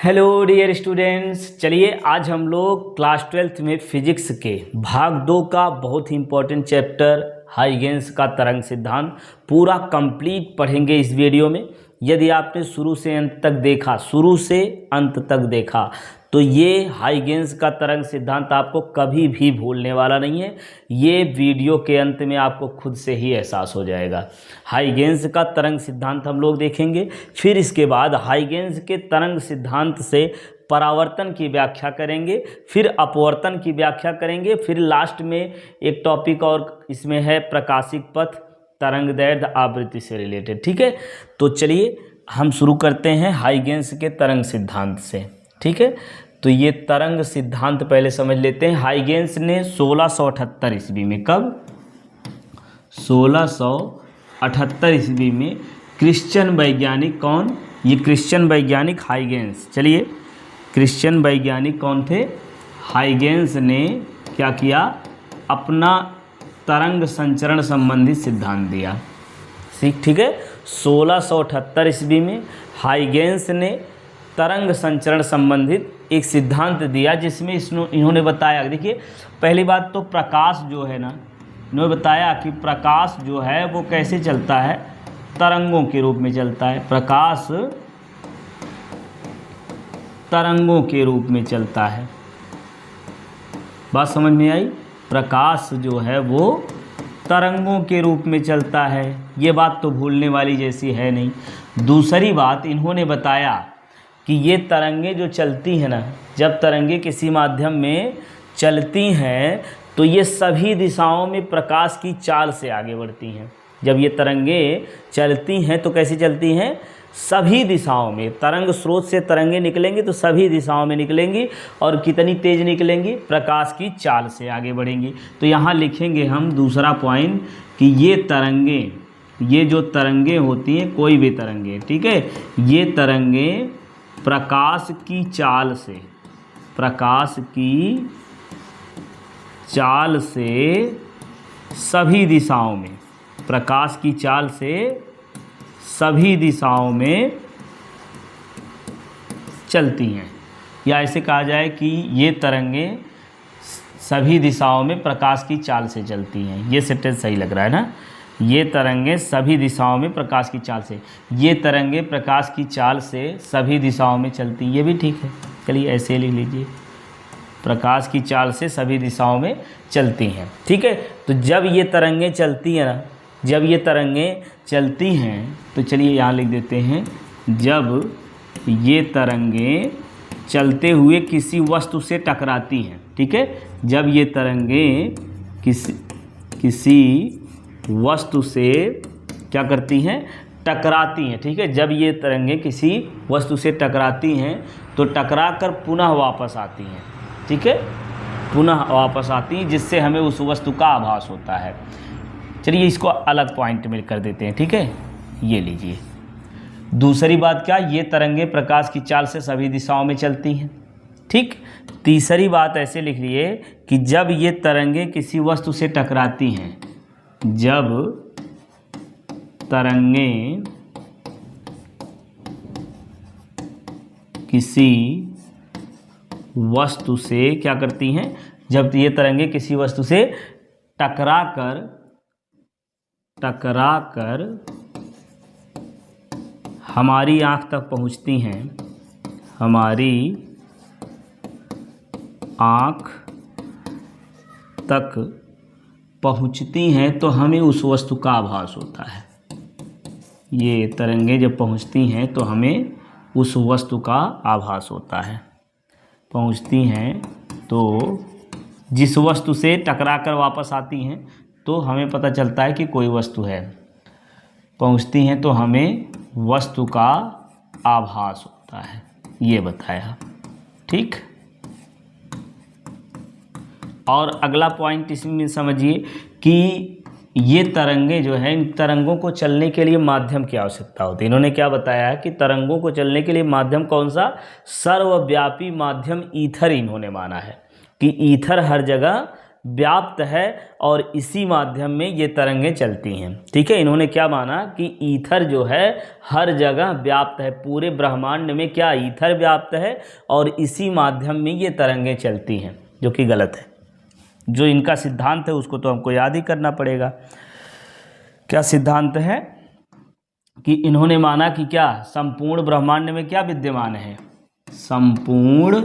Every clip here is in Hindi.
हेलो डियर स्टूडेंट्स, चलिए आज हम लोग क्लास 12th में फिजिक्स के भाग 2 का बहुत ही इंपॉर्टेंट चैप्टर हाइगेंस का तरंग सिद्धांत पूरा कंप्लीट पढ़ेंगे इस वीडियो में। यदि आपने शुरू से अंत तक देखा तो ये हाइगेंस का तरंग सिद्धांत आपको कभी भी भूलने वाला नहीं है। ये वीडियो के अंत में आपको खुद से ही एहसास हो जाएगा। हाइगेंस का तरंग सिद्धांत हम लोग देखेंगे, फिर इसके बाद हाइगेंस के तरंग सिद्धांत से परावर्तन की व्याख्या करेंगे, फिर अपवर्तन की व्याख्या करेंगे, फिर लास्ट में एक टॉपिक और इसमें है प्रकाशिक पथ तरंगदैर्ध्य आवृत्ति से रिलेटेड। ठीक है, तो चलिए हम शुरू करते हैं हाइगेंस के तरंग सिद्धांत से। ठीक है, तो ये तरंग सिद्धांत पहले समझ लेते हैं। हाइगेंस ने 1678 ईस्वी में, कब 1678 ईस्वी में क्रिश्चियन वैज्ञानिक, कौन ये क्रिश्चियन वैज्ञानिक हाइगेंस। चलिए, क्रिश्चियन वैज्ञानिक कौन थे? हाइगेंस ने क्या किया, अपना तरंग संचरण संबंधित सिद्धांत दिया। ठीक है, 1678 ईस्वी में हाइगेंस ने तरंग संचरण संबंधित एक सिद्धांत दिया, जिसमें इन्होंने बताया, देखिए पहली बात तो प्रकाश जो है ना, इन्होंने बताया कि प्रकाश जो है वो कैसे चलता है, तरंगों के रूप में चलता है। प्रकाश तरंगों के रूप में चलता है। बात समझ में आई? प्रकाश जो है वो तरंगों के रूप में चलता है। ये बात तो भूलने वाली जैसी है नहीं। दूसरी बात, इन्होंने बताया कि ये तरंगे जो चलती हैं ना, जब तरंगे किसी माध्यम में चलती हैं तो ये सभी दिशाओं में प्रकाश की चाल से आगे बढ़ती हैं। जब ये तरंगे चलती हैं तो कैसे चलती हैं? सभी दिशाओं में। तरंग स्रोत से तरंगे निकलेंगी तो सभी दिशाओं में निकलेंगी, और कितनी तेज निकलेंगी? प्रकाश की चाल से आगे बढ़ेंगी। तो यहाँ लिखेंगे हम दूसरा पॉइंट कि ये तरंगे, ये जो तरंगे होती हैं, कोई भी तरंगे, ठीक है, ये तरंगे प्रकाश की चाल से, प्रकाश की चाल से सभी दिशाओं में, प्रकाश की चाल से सभी दिशाओं में चलती हैं। या ऐसे कहा जाए कि ये तरंगे सभी दिशाओं में प्रकाश की चाल से चलती हैं। ये सेंटेंस सही लग रहा है ना? ये तरंगे सभी दिशाओं में प्रकाश की चाल से, ये तरंगे प्रकाश की चाल से सभी दिशाओं में चलती, ये भी ठीक है। चलिए ऐसे लिख लीजिए, प्रकाश की चाल से सभी दिशाओं में चलती हैं। ठीक है, तो जब ये तरंगे चलती हैं ना, जब ये तरंगे चलती हैं तो चलिए यहाँ लिख देते हैं, जब ये तरंगे चलते हुए किसी वस्तु से टकराती हैं। ठीक है, जब ये तरंगे किसी वस्तु से क्या करती हैं? टकराती हैं। ठीक है, जब ये तरंगे किसी वस्तु से टकराती हैं तो टकरा कर पुनः वापस आती हैं। ठीक है, पुनः वापस आती हैं, जिससे हमें उस वस्तु का आभास होता है। चलिए इसको अलग पॉइंट में कर देते हैं। ठीक है, ये लीजिए। दूसरी बात क्या, ये तरंगे प्रकाश की चाल से सभी दिशाओं में चलती हैं। ठीक, तीसरी बात ऐसे लिख लिए कि जब ये तरंगे किसी वस्तु से टकराती हैं, जब तरंगे किसी वस्तु से क्या करती हैं, जब ये तरंगे किसी वस्तु से टकरा कर हमारी आँख तक पहुँचती हैं, हमारी आँख तक पहुँचती हैं तो हमें उस वस्तु का आभास होता है। ये तरंगे जब पहुँचती हैं तो हमें उस वस्तु का आभास होता है। पहुँचती हैं तो जिस वस्तु से टकरा कर वापस आती हैं तो हमें पता चलता है कि कोई वस्तु है। पहुँचती हैं तो हमें वस्तु का आभास होता है, ये बताया। ठीक, और अगला पॉइंट इसमें समझिए कि ये तरंगे जो हैं, इन तरंगों को चलने के लिए माध्यम की आवश्यकता होती है। इन्होंने क्या बताया है कि तरंगों को चलने के लिए माध्यम कौन सा? सर्वव्यापी माध्यम ईथर इन्होंने माना है कि ईथर हर जगह व्याप्त है और इसी माध्यम में ये तरंगें चलती हैं। ठीक है, इन्होंने क्या माना कि ईथर जो है हर जगह व्याप्त है, पूरे ब्रह्मांड में क्या ईथर व्याप्त है और इसी माध्यम में ये तरंगें चलती हैं, जो कि गलत है। जो इनका सिद्धांत है उसको तो हमको याद ही करना पड़ेगा। क्या सिद्धांत है कि इन्होंने माना कि क्या संपूर्ण ब्रह्मांड में क्या विद्यमान है, संपूर्ण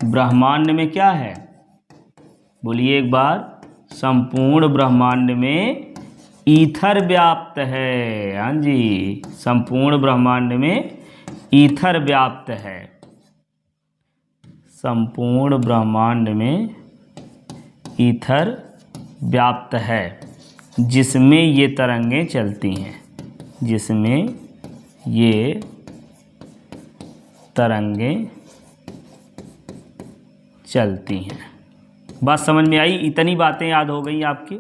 ब्रह्मांड में क्या है, बोलिए एक बार, संपूर्ण ब्रह्मांड में ईथर व्याप्त है। हाँ जी, संपूर्ण ब्रह्मांड में ईथर व्याप्त है, संपूर्ण ब्रह्मांड में ईथर व्याप्त है, जिसमें ये तरंगें चलती हैं, जिसमें ये तरंगें चलती हैं। बात समझ में आई? इतनी बातें याद हो गई आपकी।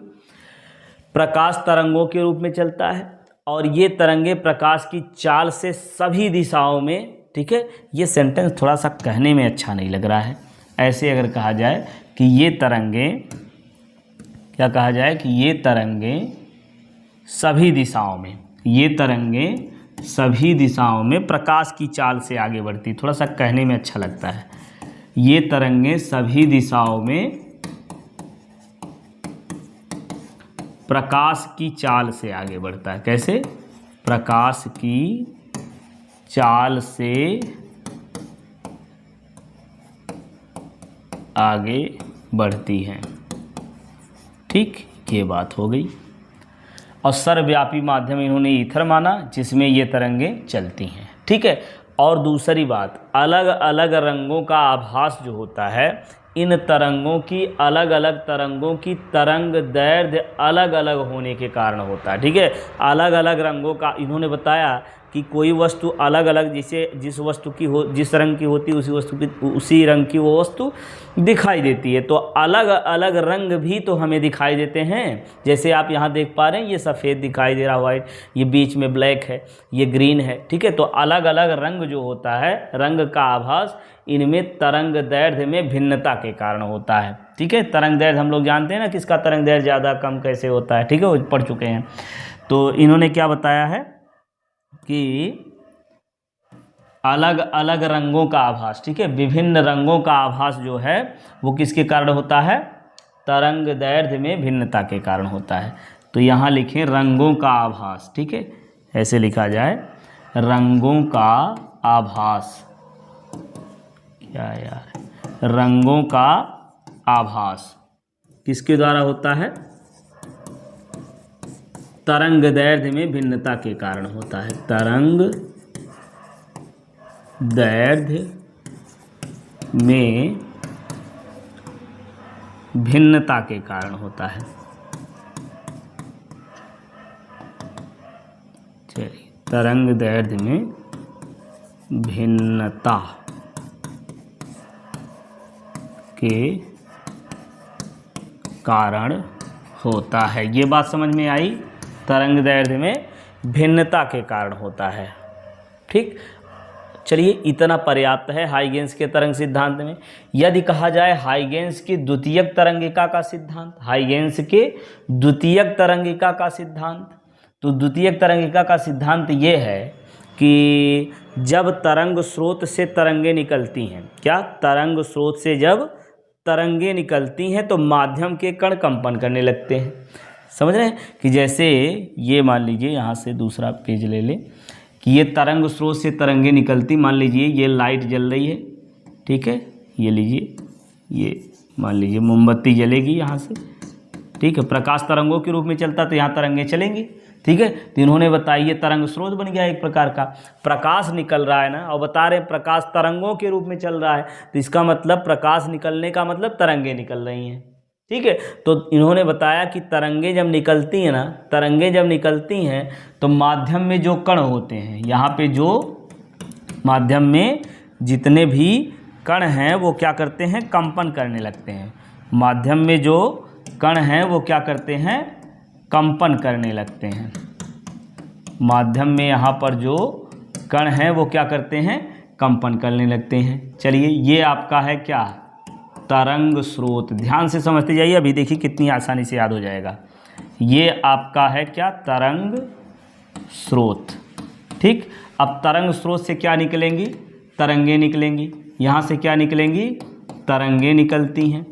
प्रकाश तरंगों के रूप में चलता है और ये तरंगें प्रकाश की चाल से सभी दिशाओं में, ठीक है, ये सेंटेंस थोड़ा सा कहने में अच्छा नहीं लग रहा है। ऐसे अगर कहा जाए कि ये तरंगें, क्या कहा जाए कि ये तरंगें सभी दिशाओं में, ये तरंगें सभी दिशाओं में प्रकाश की चाल से आगे बढ़ती, थोड़ा सा कहने में अच्छा लगता है। ये तरंगें सभी दिशाओं में प्रकाश की चाल से आगे बढ़ता है। कैसे? प्रकाश की चाल से आगे बढ़ती हैं। ठीक, ये बात हो गई। और सर्वव्यापी माध्यम इन्होंने ईथर माना, जिसमें ये तरंगें चलती हैं। ठीक है, और दूसरी बात, अलग अलग रंगों का आभास जो होता है, इन तरंगों की, अलग अलग तरंगों की तरंग दैर्ध्य अलग अलग होने के कारण होता है। ठीक है, अलग अलग रंगों का इन्होंने बताया कि कोई वस्तु अलग अलग, जैसे जिस वस्तु की हो, जिस रंग की होती है उसी वस्तु की, उसी रंग की वो वस्तु दिखाई देती है। तो अलग अलग रंग भी तो हमें दिखाई देते हैं। जैसे आप यहाँ देख पा रहे हैं, ये सफ़ेद दिखाई दे रहा, वाइट, ये बीच में ब्लैक है, ये ग्रीन है। ठीक है, तो अलग अलग रंग जो होता है, रंग का आभास इनमें तरंग दैर्ध्य में भिन्नता के कारण होता है। ठीक है, तरंग दैर्ध्य हम लोग जानते हैं ना, किसका तरंग दैर्ध्य ज़्यादा कम कैसे होता है। ठीक है, वो पढ़ चुके हैं। तो इन्होंने क्या बताया है कि अलग अलग रंगों का आभास, ठीक है, विभिन्न रंगों का आभास जो है वो किसके कारण होता है, तरंग दैर्ध्य में भिन्नता के कारण होता है। तो यहाँ लिखें रंगों का आभास। ठीक है, ऐसे लिखा जाए, रंगों का आभास। क्या यार, रंगों का आभास किसके द्वारा होता है, तरंग दैर्ध्य में भिन्नता के कारण होता है, तरंग दैर्ध्य में भिन्नता के कारण होता है। चलिए, तरंग दैर्ध्य में भिन्नता के कारण होता है। ये बात समझ में आई, तरंग दैर्ध्य में भिन्नता के कारण होता है। ठीक, चलिए, इतना पर्याप्त है हाइगेंस के तरंग सिद्धांत में। यदि कहा जाए हाइगेंस की द्वितीयक तरंगिका का सिद्धांत, हाइगेंस के द्वितीयक तरंगिका का सिद्धांत, तो द्वितीयक तरंगिका का सिद्धांत ये है कि जब तरंग स्रोत से तरंगें निकलती हैं, क्या तरंग स्रोत से जब तरंगें निकलती हैं तो माध्यम के कण कंपन करने लगते हैं। समझ रहे हैं कि जैसे ये मान लीजिए, यहाँ से दूसरा पेज ले लें कि ये तरंग स्रोत से तरंगें निकलती, मान लीजिए ये लाइट जल रही है। ठीक है, ये लीजिए, ये मान लीजिए मोमबत्ती जलेगी यहाँ से। ठीक है, प्रकाश तरंगों के रूप में चलता तो यहाँ तरंगें चलेंगी। ठीक है, तो इन्होंने बताया ये तरंग स्रोत बन गया एक प्रकार का, प्रकाश निकल रहा है ना, और बता रहे प्रकाश तरंगों के रूप में चल रहा है, तो इसका मतलब प्रकाश निकलने का मतलब तरंगें निकल रही हैं। ठीक है, तो इन्होंने बताया कि तरंगें जब निकलती हैं ना, तरंगें जब निकलती हैं तो माध्यम में जो कण होते हैं, यहाँ पे जो माध्यम में जितने भी कण हैं वो क्या करते हैं, कंपन करने लगते हैं। माध्यम में जो कण हैं वो क्या करते हैं, कंपन करने लगते हैं। माध्यम में यहाँ पर जो कण हैं वो क्या करते हैं, कंपन करने लगते हैं। चलिए, ये आपका है क्या, तरंग स्रोत। ध्यान से समझते जाइए, अभी देखिए कितनी आसानी से याद हो जाएगा। ये आपका है क्या, तरंग स्रोत। ठीक, अब तरंग स्रोत से क्या निकलेंगी, तरंगे निकलेंगी। यहाँ से क्या निकलेंगी, तरंगे निकलती हैं।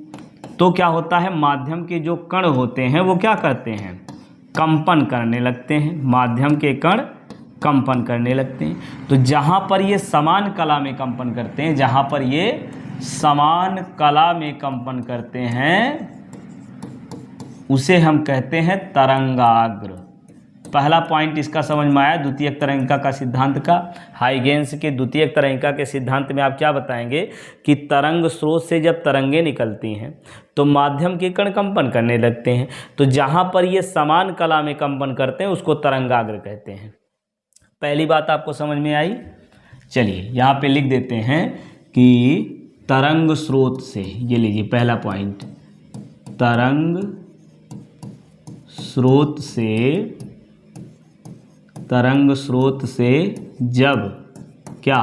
तो क्या होता है, माध्यम के जो कण होते हैं वो क्या करते हैं, कंपन करने लगते हैं। माध्यम के कण कंपन करने लगते हैं। तो जहाँ पर ये समान कला में कंपन करते हैं, जहाँ पर ये समान कला में कंपन करते हैं, उसे हम कहते हैं तरंगाग्र। पहला पॉइंट इसका समझ में आया, द्वितीयक तरंगिका का सिद्धांत का। हाइगेंस के द्वितीयक तरंगिका के सिद्धांत में आप क्या बताएंगे कि तरंग स्रोत से जब तरंगे निकलती हैं तो माध्यम के कण कंपन करने लगते हैं। तो जहाँ पर ये समान कला में कंपन करते हैं उसको तरंगाग्र कहते हैं। पहली बात आपको समझ में आई। चलिए यहाँ पे लिख देते हैं कि तरंग स्रोत से, ये लीजिए पहला पॉइंट, तरंग स्रोत से जब क्या,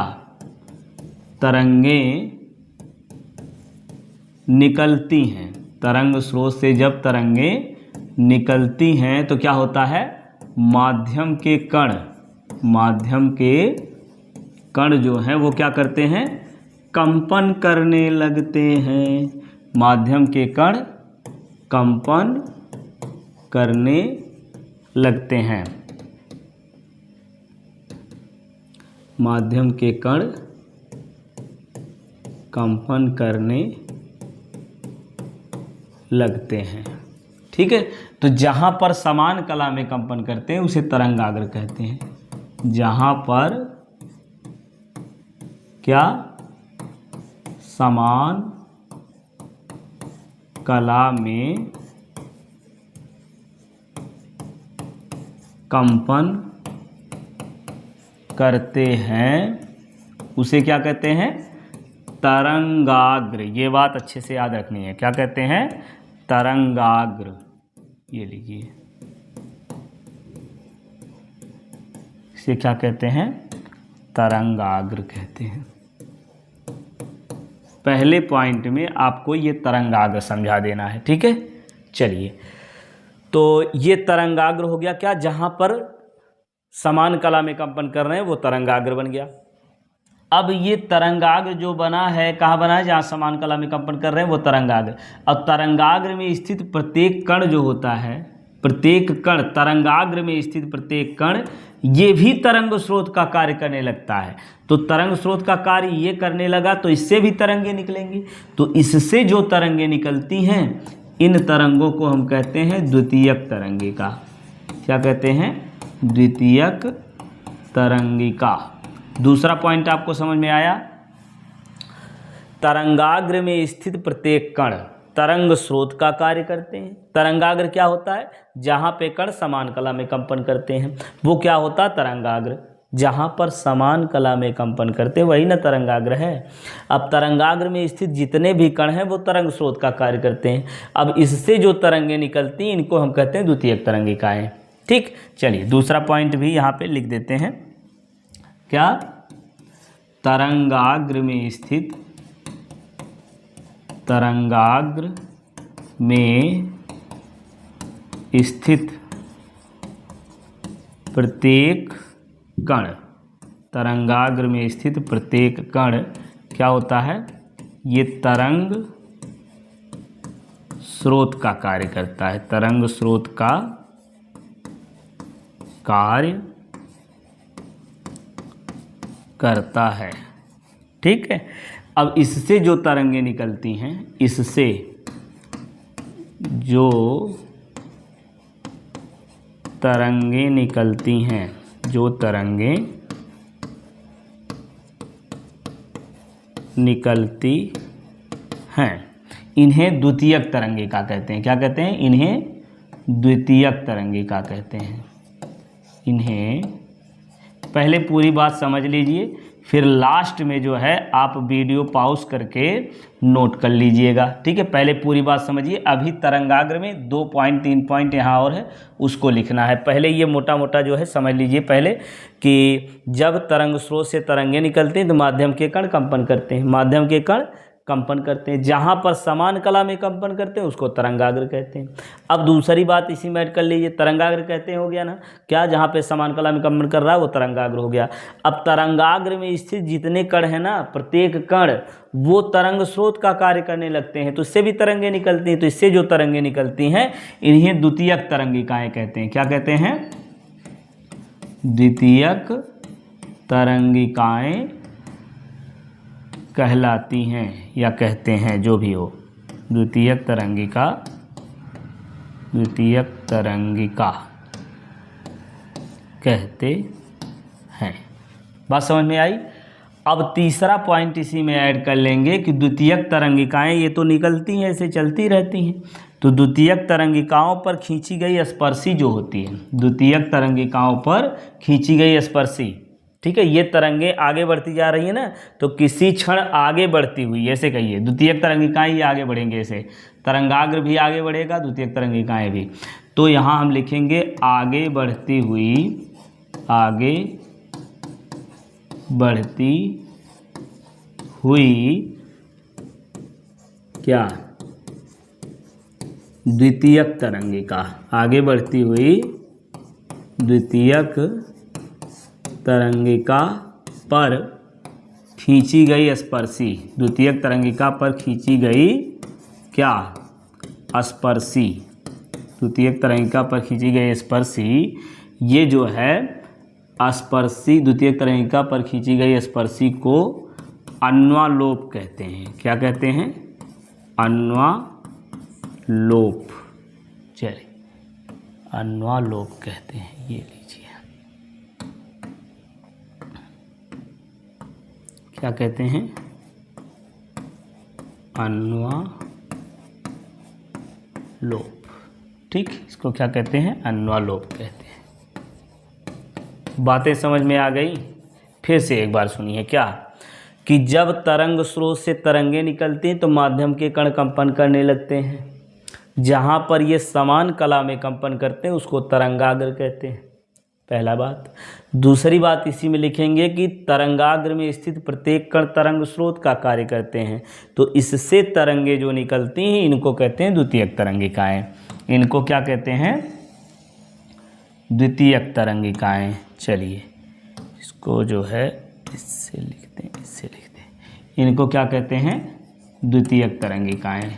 तरंगे निकलती हैं, तरंग स्रोत से जब तरंगे निकलती हैं तो क्या होता है, माध्यम के कण जो हैं वो क्या करते हैं, कंपन करने लगते हैं। माध्यम के कण कंपन करने लगते हैं। माध्यम के कण कंपन करने लगते हैं। ठीक है, तो जहाँ पर समान कला में कंपन करते हैं उसे तरंगाग्र कहते हैं। जहाँ पर क्या, समान कला में कंपन करते हैं उसे क्या कहते हैं, तरंगाग्र। ये बात अच्छे से याद रखनी है, क्या कहते हैं, तरंगाग्र। ये लीजिए, इसे क्या कहते हैं, तरंगाग्र कहते हैं। पहले पॉइंट में आपको ये तरंगाग्र समझा देना है। ठीक है, चलिए, तो ये तरंगाग्र हो गया क्या, जहाँ पर समान कला में कंपन कर रहे हैं वो तरंगाग्र बन गया। अब ये तरंगाग्र जो बना है, कहाँ बना है, जहाँ समान कला में कंपन कर रहे हैं वो तरंगाग्र। अब तरंगाग्र में स्थित प्रत्येक कण जो होता है, प्रत्येक कण, तरंगाग्र में स्थित प्रत्येक कण ये भी तरंग स्रोत का कार्य करने लगता है। तो तरंग स्रोत का कार्य ये करने लगा तो इससे भी तरंगे निकलेंगी। तो इससे जो तरंगे निकलती हैं, इन तरंगों को हम कहते हैं द्वितीयक तरंगिका। क्या कहते हैं, द्वितीयक तरंगिका। दूसरा पॉइंट आपको समझ में आया। तरंगाग्र में स्थित प्रत्येक कण तरंग स्रोत का कार्य करते हैं। तरंगाग्र क्या होता है, जहाँ पे कण समान कला में कंपन करते हैं वो क्या होता है, तरंगाग्र। जहाँ पर समान कला में कंपन करते हैं वही ना तरंगाग्र है। अब तरंगाग्र में स्थित जितने भी कण हैं वो तरंग स्रोत का कार्य करते हैं। अब इससे जो तरंगे निकलती हैं इनको हम कहते हैं द्वितीयक तरंगिकाएं। ठीक, चलिए दूसरा पॉइंट भी यहाँ पे लिख देते हैं। क्या, तरंगाग्र में स्थित, तरंगाग्र में स्थित प्रत्येक कण, तरंगाग्र में स्थित प्रत्येक कण क्या होता है, ये तरंग स्रोत का कार्य करता है। तरंग स्रोत का कार्य करता है। ठीक है, अब इससे जो तरंगे निकलती हैं, इससे जो तरंगे निकलती हैं, जो तरंगे निकलती हैं, इन्हें द्वितीयक तरंगिका कहते हैं। क्या कहते हैं, इन्हें द्वितीयक तरंगिका कहते हैं। इन्हें, पहले पूरी बात समझ लीजिए, फिर लास्ट में जो है आप वीडियो पॉज करके नोट कर लीजिएगा। ठीक है, पहले पूरी बात समझिए। अभी तरंगाग्र में 2 पॉइंट 3 पॉइंट यहाँ और है, उसको लिखना है। पहले ये मोटा मोटा जो है समझ लीजिए पहले कि जब तरंग स्रोत से तरंगे निकलती हैं तो माध्यम के कण कंपन करते हैं। माध्यम के कण कंपन करते हैं। जहाँ पर समान कला में कंपन करते हैं उसको तरंगाग्र कहते हैं। अब दूसरी बात इसी में ऐड कर लीजिए, तरंगाग्र कहते हैं, हो गया ना क्या, जहाँ पे समान कला में कंपन कर रहा है वो तरंगाग्र हो गया। अब तरंगाग्र में स्थित जितने कण है ना, प्रत्येक कण वो तरंग स्रोत का कार्य करने लगते हैं, तो इससे भी तरंगे निकलती हैं। तो इससे जो तरंगे निकलती हैं इन्हें द्वितीयक तरंगिकाएं कहते हैं। क्या कहते हैं? द्वितीयक तरंगिकाएं कहलाती हैं या कहते हैं, जो भी हो। द्वितीयक तरंगिका कहते हैं। बात समझ में आई? अब तीसरा पॉइंट इसी में ऐड कर लेंगे कि द्वितीयक तरंगिकाएं ये तो निकलती हैं, ऐसे चलती रहती हैं, तो द्वितीयक तरंगिकाओं पर खींची गई स्पर्शी जो होती है, द्वितीयक तरंगिकाओं पर खींची गई स्पर्शी, ठीक है, ये तरंगे आगे बढ़ती जा रही है ना, तो किसी क्षण आगे बढ़ती हुई, ऐसे कहिए द्वितीयक तरंगिकाएं ये आगे बढ़ेंगे, ऐसे तरंगाग्र भी आगे बढ़ेगा, द्वितीयक तरंगिकाएं भी। तो यहाँ हम लिखेंगे आगे बढ़ती हुई क्या? द्वितीयक तरंगिका, आगे बढ़ती हुई द्वितीयक तरंगिका पर खींची गई स्पर्शी, द्वितीयक तरंगिका पर खींची गई क्या? स्पर्शी, द्वितीयक तरंगिका पर खींची गई स्पर्शी, ये जो है स्पर्शी, द्वितीयक तरंगिका पर खींची गई स्पर्शी को अन्वालोप कहते हैं। क्या कहते हैं? अन्वालोप। चलिए, अन्वालोप कहते हैं, ये लीजिए। क्या कहते हैं? अन्वालोप। ठीक, इसको क्या कहते हैं? अन्वालोप कहते हैं। बातें समझ में आ गई? फिर से एक बार सुनिए, क्या कि जब तरंग स्रोत से तरंगे निकलती हैं तो माध्यम के कण कंपन करने लगते हैं। जहाँ पर ये समान कला में कंपन करते हैं उसको तरंगाग्र कहते हैं, पहला बात। दूसरी बात इसी में लिखेंगे कि तरंगाग्र में स्थित प्रत्येक कण तरंग स्रोत का कार्य करते हैं, तो इससे तरंगे जो निकलती हैं इनको कहते हैं द्वितीयक तरंगिकाएं। इनको क्या कहते हैं? द्वितीयक तरंगिकाएं। चलिए, इसको जो है इससे लिखते हैं, इससे लिखते हैं, इनको क्या कहते हैं? द्वितीयक तरंगिकाएं।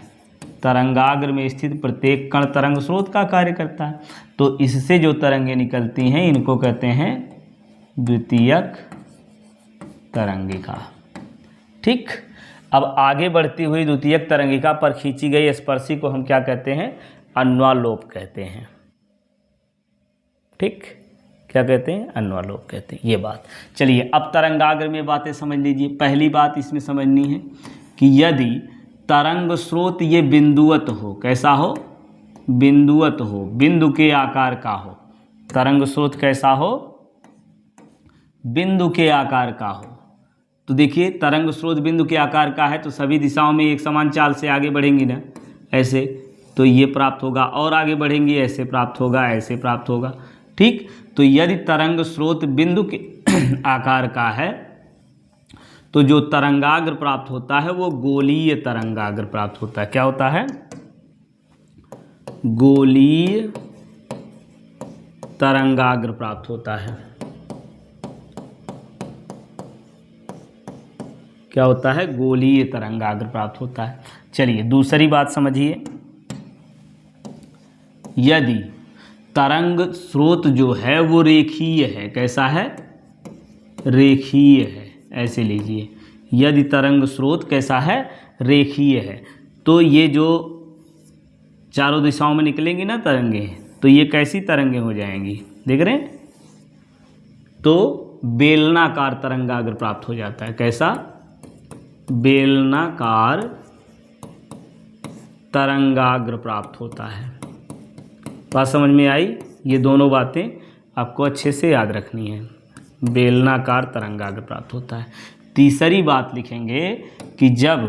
तरंगाग्र में स्थित प्रत्येक कण तरंग स्रोत का कार्य करता है, तो इससे जो तरंगे निकलती हैं इनको कहते हैं द्वितीयक तरंगिका। ठीक, अब आगे बढ़ती हुई द्वितीयक तरंगिका पर खींची गई स्पर्शी को हम क्या कहते हैं? अन्वालोप कहते हैं। ठीक, क्या कहते हैं? अन्वालोप कहते हैं। ये बात। चलिए, अब तरंगाग्र में बातें समझ लीजिए। पहली बात इसमें समझनी है कि यदि तरंग स्रोत ये बिंदुवत हो, कैसा हो? बिंदुवत हो, बिंदु के आकार का हो। तरंग स्रोत कैसा हो? बिंदु के आकार का हो। तो देखिए, तरंग स्रोत बिंदु के आकार का है तो सभी दिशाओं में एक समान चाल से आगे बढ़ेंगी ना, ऐसे, तो ये प्राप्त होगा, और आगे बढ़ेंगी ऐसे प्राप्त होगा, ऐसे प्राप्त होगा। ठीक, तो यदि तरंग स्रोत बिंदु के आकार का है तो जो तरंगाग्र प्राप्त होता है वो गोलीय तरंगाग्र प्राप्त होता है। क्या होता है? गोलीय तरंगाग्र प्राप्त होता है। क्या होता है? गोलीय तरंगाग्र प्राप्त होता है। चलिए, दूसरी बात समझिए। यदि तरंग स्रोत जो है वो रेखीय है, कैसा है? रेखीय है, ऐसे लीजिए। यदि तरंग स्रोत कैसा है? रेखीय है, तो ये जो चारों दिशाओं में निकलेंगी ना तरंगे, तो ये कैसी तरंगे हो जाएंगी? देख रहे हैं? तो बेलनाकार तरंगाग्र प्राप्त हो जाता है। कैसा? बेलनाकार तरंगाग्र प्राप्त होता है। बात समझ में आई? ये दोनों बातें आपको अच्छे से याद रखनी है। बेलनाकार तरंगाग्र प्राप्त होता है। तीसरी बात लिखेंगे कि जब,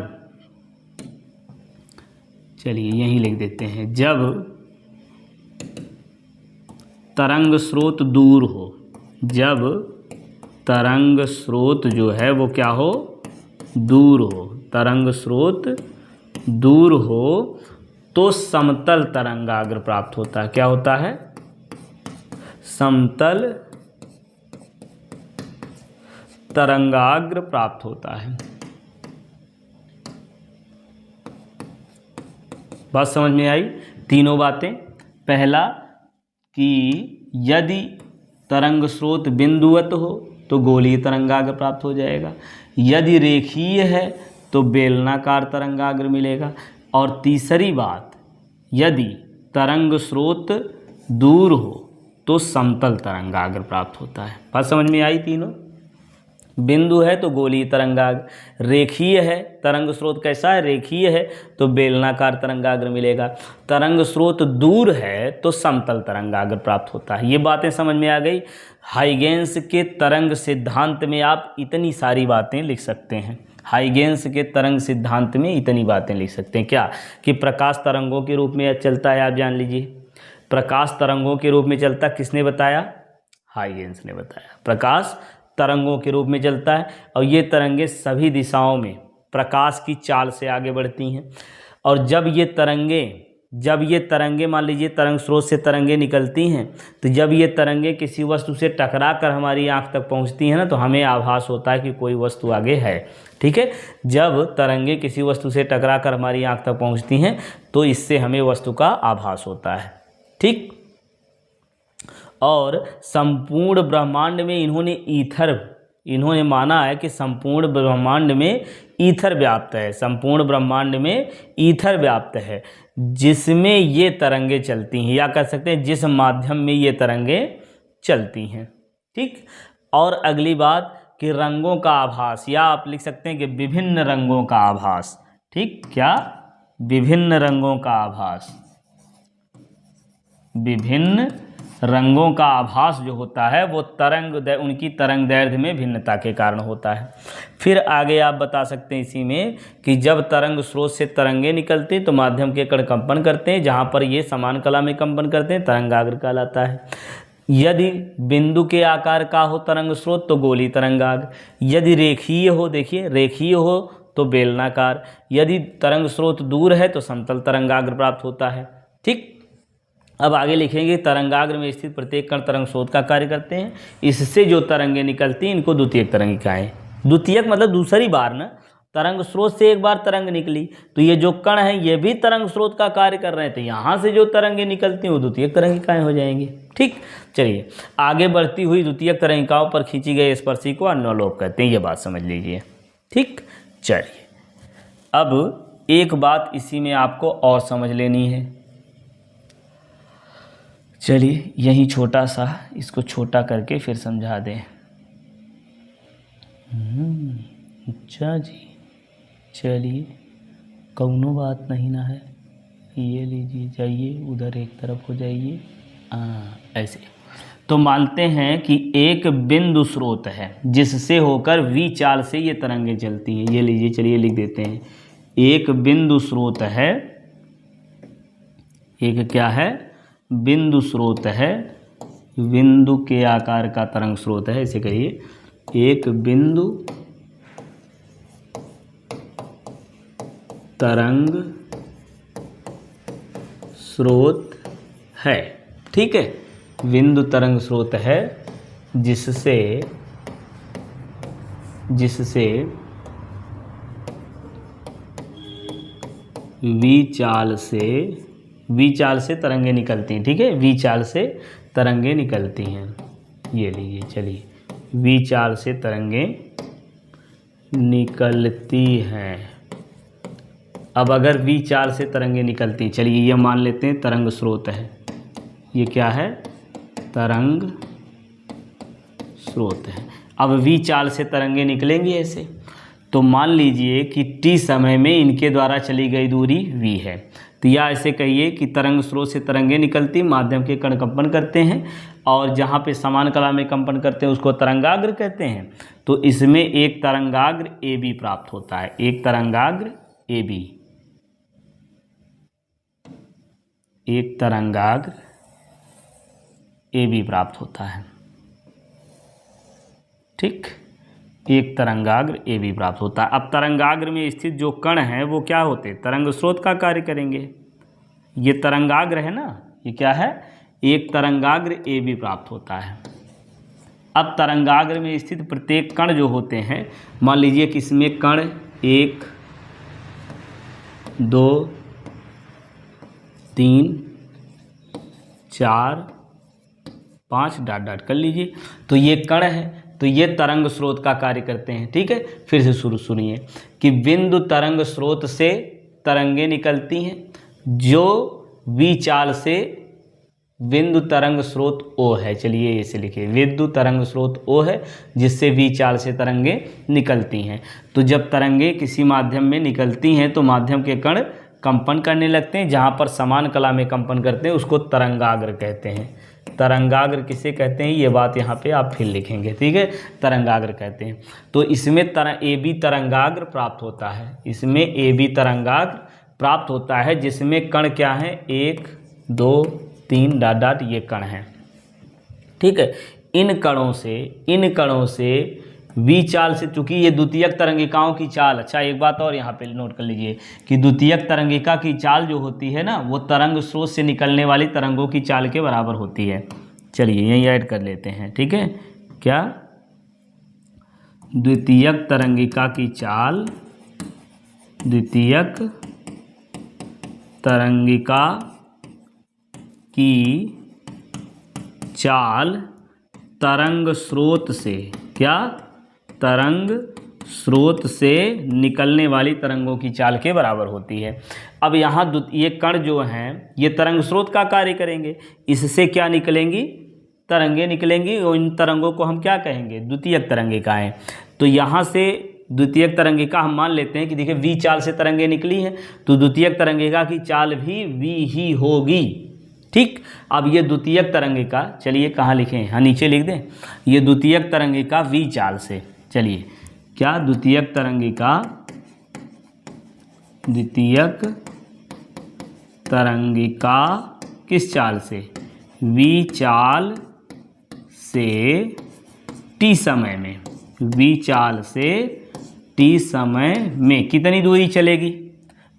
चलिए यहीं लिख देते हैं, जब तरंग स्रोत दूर हो, जब तरंग स्रोत जो है वो क्या हो? दूर हो, तरंग स्रोत दूर हो तो समतल तरंगाग्र प्राप्त होता है। क्या होता है? समतल तरंगाग्र प्राप्त होता है। बात समझ में आई? तीनों बातें। पहला कि यदि तरंग स्रोत बिंदुवत हो तो गोलीय तरंगाग्र प्राप्त हो जाएगा, यदि रेखीय है तो बेलनाकार तरंगाग्र मिलेगा, और तीसरी बात, यदि तरंग स्रोत दूर हो तो समतल तरंगाग्र प्राप्त होता है। बात समझ में आई? तीनों। बिंदु है तो गोलीय तरंगाग्र, रेखीय है, तरंग स्रोत कैसा है? रेखीय है, तो बेलनाकार तरंगाग्र मिलेगा, तरंग स्रोत दूर है तो समतल तरंगाग्र प्राप्त होता है। ये बातें समझ में आ गई। हाइगेंस के तरंग सिद्धांत में आप इतनी सारी बातें लिख सकते हैं। हाइगेंस के तरंग सिद्धांत में इतनी बातें लिख सकते हैं। क्या? कि प्रकाश तरंगों के रूप में चलता है, आप जान लीजिए। प्रकाश तरंगों के रूप में चलता, किसने बताया? हाइगेंस ने बताया। प्रकाश तरंगों के रूप में चलता है, और ये तरंगे सभी दिशाओं में प्रकाश की चाल से आगे बढ़ती हैं। और जब ये तरंगे मान लीजिए तरंग स्रोत से तरंगे निकलती हैं, तो जब ये तरंगे किसी वस्तु से टकरा कर हमारी आँख तक पहुँचती हैं ना, तो हमें आभास होता है कि कोई वस्तु आगे है। ठीक है? जब तरंगे किसी वस्तु से टकरा कर हमारी आँख तक पहुँचती हैं तो इससे हमें वस्तु का आभास होता है। ठीक? और संपूर्ण ब्रह्मांड में इन्होंने माना है कि संपूर्ण ब्रह्मांड में ईथर व्याप्त है, संपूर्ण ब्रह्मांड में ईथर व्याप्त है, जिसमें ये तरंगे चलती हैं, या कह सकते हैं जिस माध्यम में ये तरंगे चलती हैं। ठीक? और अगली बात कि रंगों का आभास, या आप लिख सकते हैं कि विभिन्न रंगों का आभास। ठीक? क्या? विभिन्न रंगों का आभास। विभिन्न रंगों का आभास जो होता है वो उनकी तरंग दैर्ध्य में भिन्नता के कारण होता है। फिर आगे आप बता सकते हैं इसी में कि जब तरंग स्रोत से तरंगे निकलती तो माध्यम के कण कंपन करते हैं, जहाँ पर ये समान कला में कंपन करते हैं, तरंगाग्र कहलाता है। यदि बिंदु के आकार का हो तरंग स्रोत तो गोलीय तरंगाग्र, यदि रेखीय हो, देखिए रेखीय हो तो बेलनाकार, यदि तरंग स्रोत दूर है तो समतल तरंगाग्र प्राप्त होता है। ठीक? अब आगे लिखेंगे तरंगाग्र में स्थित प्रत्येक कण तरंग स्रोत का कार्य करते हैं, इससे जो तरंगे निकलती हैं इनको द्वितीयक तरंगिका है। द्वितीयक मतलब दूसरी बार ना, तरंग स्रोत से एक बार तरंग निकली तो ये जो कण हैं ये भी तरंग स्रोत का कार्य कर रहे हैं, तो यहाँ से जो तरंगे निकलती हैं वो द्वितीयक तरंगिकाएं हो जाएंगी। ठीक? चलिए, आगे बढ़ती हुई द्वितीयक तरंगिकाओं पर खींची गई स्पर्शी को अन्वलोक कहते हैं, ये बात समझ लीजिए। ठीक? चलिए, अब एक बात इसी में आपको और समझ लेनी है। चलिए यही छोटा सा, इसको छोटा करके फिर समझा दें। अच्छा जी, चलिए कौनो बात नहीं ना है, ये लीजिए, जाइए उधर एक तरफ हो जाइए, ऐसे। तो मानते हैं कि एक बिंदु स्रोत है जिससे होकर वी चाल से ये तरंगें चलती हैं। ये लीजिए, चलिए लिख देते हैं, एक बिंदु स्रोत है, एक क्या है? बिंदु स्रोत है, बिंदु के आकार का तरंग स्रोत है, इसे कहिए एक बिंदु तरंग स्रोत है। ठीक है? बिंदु तरंग स्रोत है जिससे वी चाल से तरंगे निकलती हैं। ठीक है? वी चाल से तरंगे निकलती हैं। ये लीजिए, चलिए वी चाल से तरंगे निकलती हैं। अब अगर वी चाल से तरंगे निकलती, चलिए ये मान लेते हैं तरंग स्रोत है, ये क्या है? तरंग स्रोत है। अब वी चाल से तरंगे निकलेंगी ऐसे, तो मान लीजिए कि t समय में इनके द्वारा चली गई दूरी v है, तो या ऐसे कहिए कि तरंग स्रोत से तरंगे निकलती, माध्यम के कण कंपन करते हैं, और जहाँ पे समान कला में कंपन करते हैं उसको तरंगाग्र कहते हैं। तो इसमें एक तरंगाग्र AB प्राप्त होता है, एक तरंगाग्र AB, एक तरंगाग्र AB प्राप्त होता है। ठीक? एक तरंगाग्र ए बी प्राप्त होता है। अब तरंगाग्र में स्थित जो कण हैं वो क्या होते हैं, तरंग स्रोत का कार्य करेंगे। ये तरंगाग्र है ना, ये क्या है, एक तरंगाग्र ए बी प्राप्त होता है। अब तरंगाग्र में स्थित प्रत्येक कण जो होते हैं, मान लीजिए कि इसमें कण 1 2 3 4 5 डॉट डॉट कर लीजिए, तो ये कण है, तो ये तरंग स्रोत का कार्य करते हैं। ठीक है, फिर से सुनिए कि बिंदु तरंग स्रोत से तरंगें निकलती हैं जो वी चाल से बिंदु तरंग स्रोत O है। चलिए इसे लिखिए, बिंदु तरंग स्रोत O है जिससे वी चाल से तरंगें निकलती हैं। तो जब तरंगें किसी माध्यम में निकलती हैं तो माध्यम के कण कंपन करने लगते हैं। जहाँ पर समान कला में कंपन करते हैं उसको तरंगाग्र कहते हैं। तरंगाग्र किसे कहते हैं, ये बात यहाँ पे आप फिर लिखेंगे। ठीक है, तरंगाग्र कहते हैं। तो इसमें ए बी तरंगाग्र प्राप्त होता है, इसमें ए बी तरंगाग्र प्राप्त होता है जिसमें कण क्या है, 1 2 3 डॉट डॉट ये कण हैं। ठीक है, इन कणों से वी चाल से, चूंकि ये द्वितीयक तरंगिकाओं की चाल, अच्छा एक बात और यहाँ पे नोट कर लीजिए कि द्वितीयक तरंगिका की चाल जो होती है ना, वो तरंग स्रोत से निकलने वाली तरंगों की चाल के बराबर होती है। चलिए यही ऐड कर लेते हैं। ठीक है, क्या, द्वितीयक तरंगिका की चाल, द्वितीयक तरंगिका की चाल तरंग स्रोत से, क्या, तरंग स्रोत से निकलने वाली तरंगों की चाल के बराबर होती है। अब यहाँ ये कण जो हैं ये तरंग स्रोत का कार्य करेंगे, इससे क्या निकलेंगी, तरंगें निकलेंगी, और इन तरंगों को हम क्या कहेंगे, द्वितीयक तरंगिकाएं। तो यहाँ से द्वितीयक तरंगिका हम मान लेते हैं कि देखिए वी चाल से तरंगें निकली हैं, तो द्वितीयक तरंगिका की चाल भी वी ही होगी। ठीक, अब ये द्वितीयक तरंगिका, चलिए कहाँ लिखें, हाँ नीचे लिख दें, ये द्वितीयक तरंगिका वी चाल से, चलिए क्या, द्वितीयक तरंगिका किस चाल से, वी चाल से टी समय में, वी चाल से टी समय में कितनी दूरी चलेगी,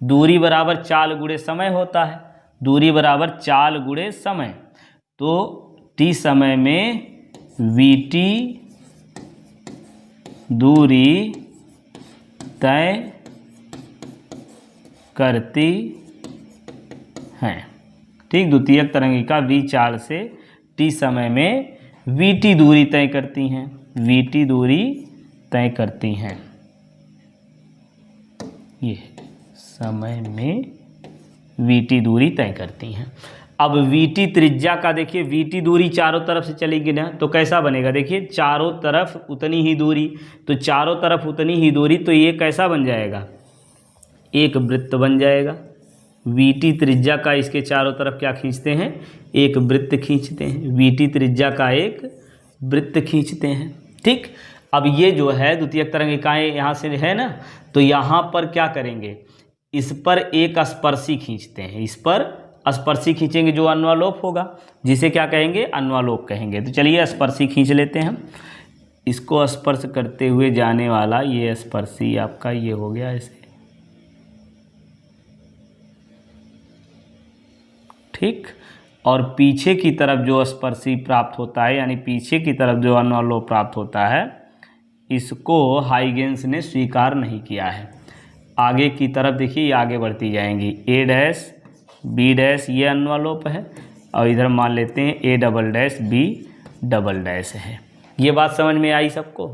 दूरी बराबर चाल गुणे समय होता है, दूरी बराबर चाल गुणे समय। तो टी समय में वी टी दूरी तय करती हैं। ठीक, द्वितीयक तरंगिका वी चाल से टी समय में वी टी दूरी तय करती हैं, वी टी दूरी तय करती हैं, ये समय में वी टी दूरी तय करती हैं। अब वी टी त्रिज्या का देखिए, वी टी दूरी चारों तरफ से चलेगी ना, तो कैसा बनेगा, देखिए चारों तरफ उतनी ही दूरी, तो चारों तरफ उतनी ही दूरी, तो ये कैसा बन जाएगा, एक वृत्त बन जाएगा। वी टी त्रिज्या का इसके चारों तरफ क्या खींचते हैं, एक वृत्त खींचते हैं, वी टी त्रिज्या का एक वृत्त खींचते हैं। ठीक, अब ये जो है द्वितीयक तरंगिकाएँ यहाँ से है ना, तो यहाँ पर क्या करेंगे, इस पर एक स्पर्शी खींचते हैं, इस पर स्पर्शी खींचेंगे जो अन्वालोप होगा, जिसे क्या कहेंगे, अन्वालोप कहेंगे। तो चलिए स्पर्शी खींच लेते हैं हम, इसको स्पर्श करते हुए जाने वाला ये स्पर्शी आपका ये हो गया ऐसे। ठीक, और पीछे की तरफ जो स्पर्शी प्राप्त होता है, यानी पीछे की तरफ जो अन्वालोप प्राप्त होता है, इसको हाइगेंस ने स्वीकार नहीं किया है। आगे की तरफ देखिए ये आगे बढ़ती जाएंगी, ए डैश बी डैश ये अन्वालोप है, और इधर मान लेते हैं A double dash B double dash है। ये बात समझ में आई सबको,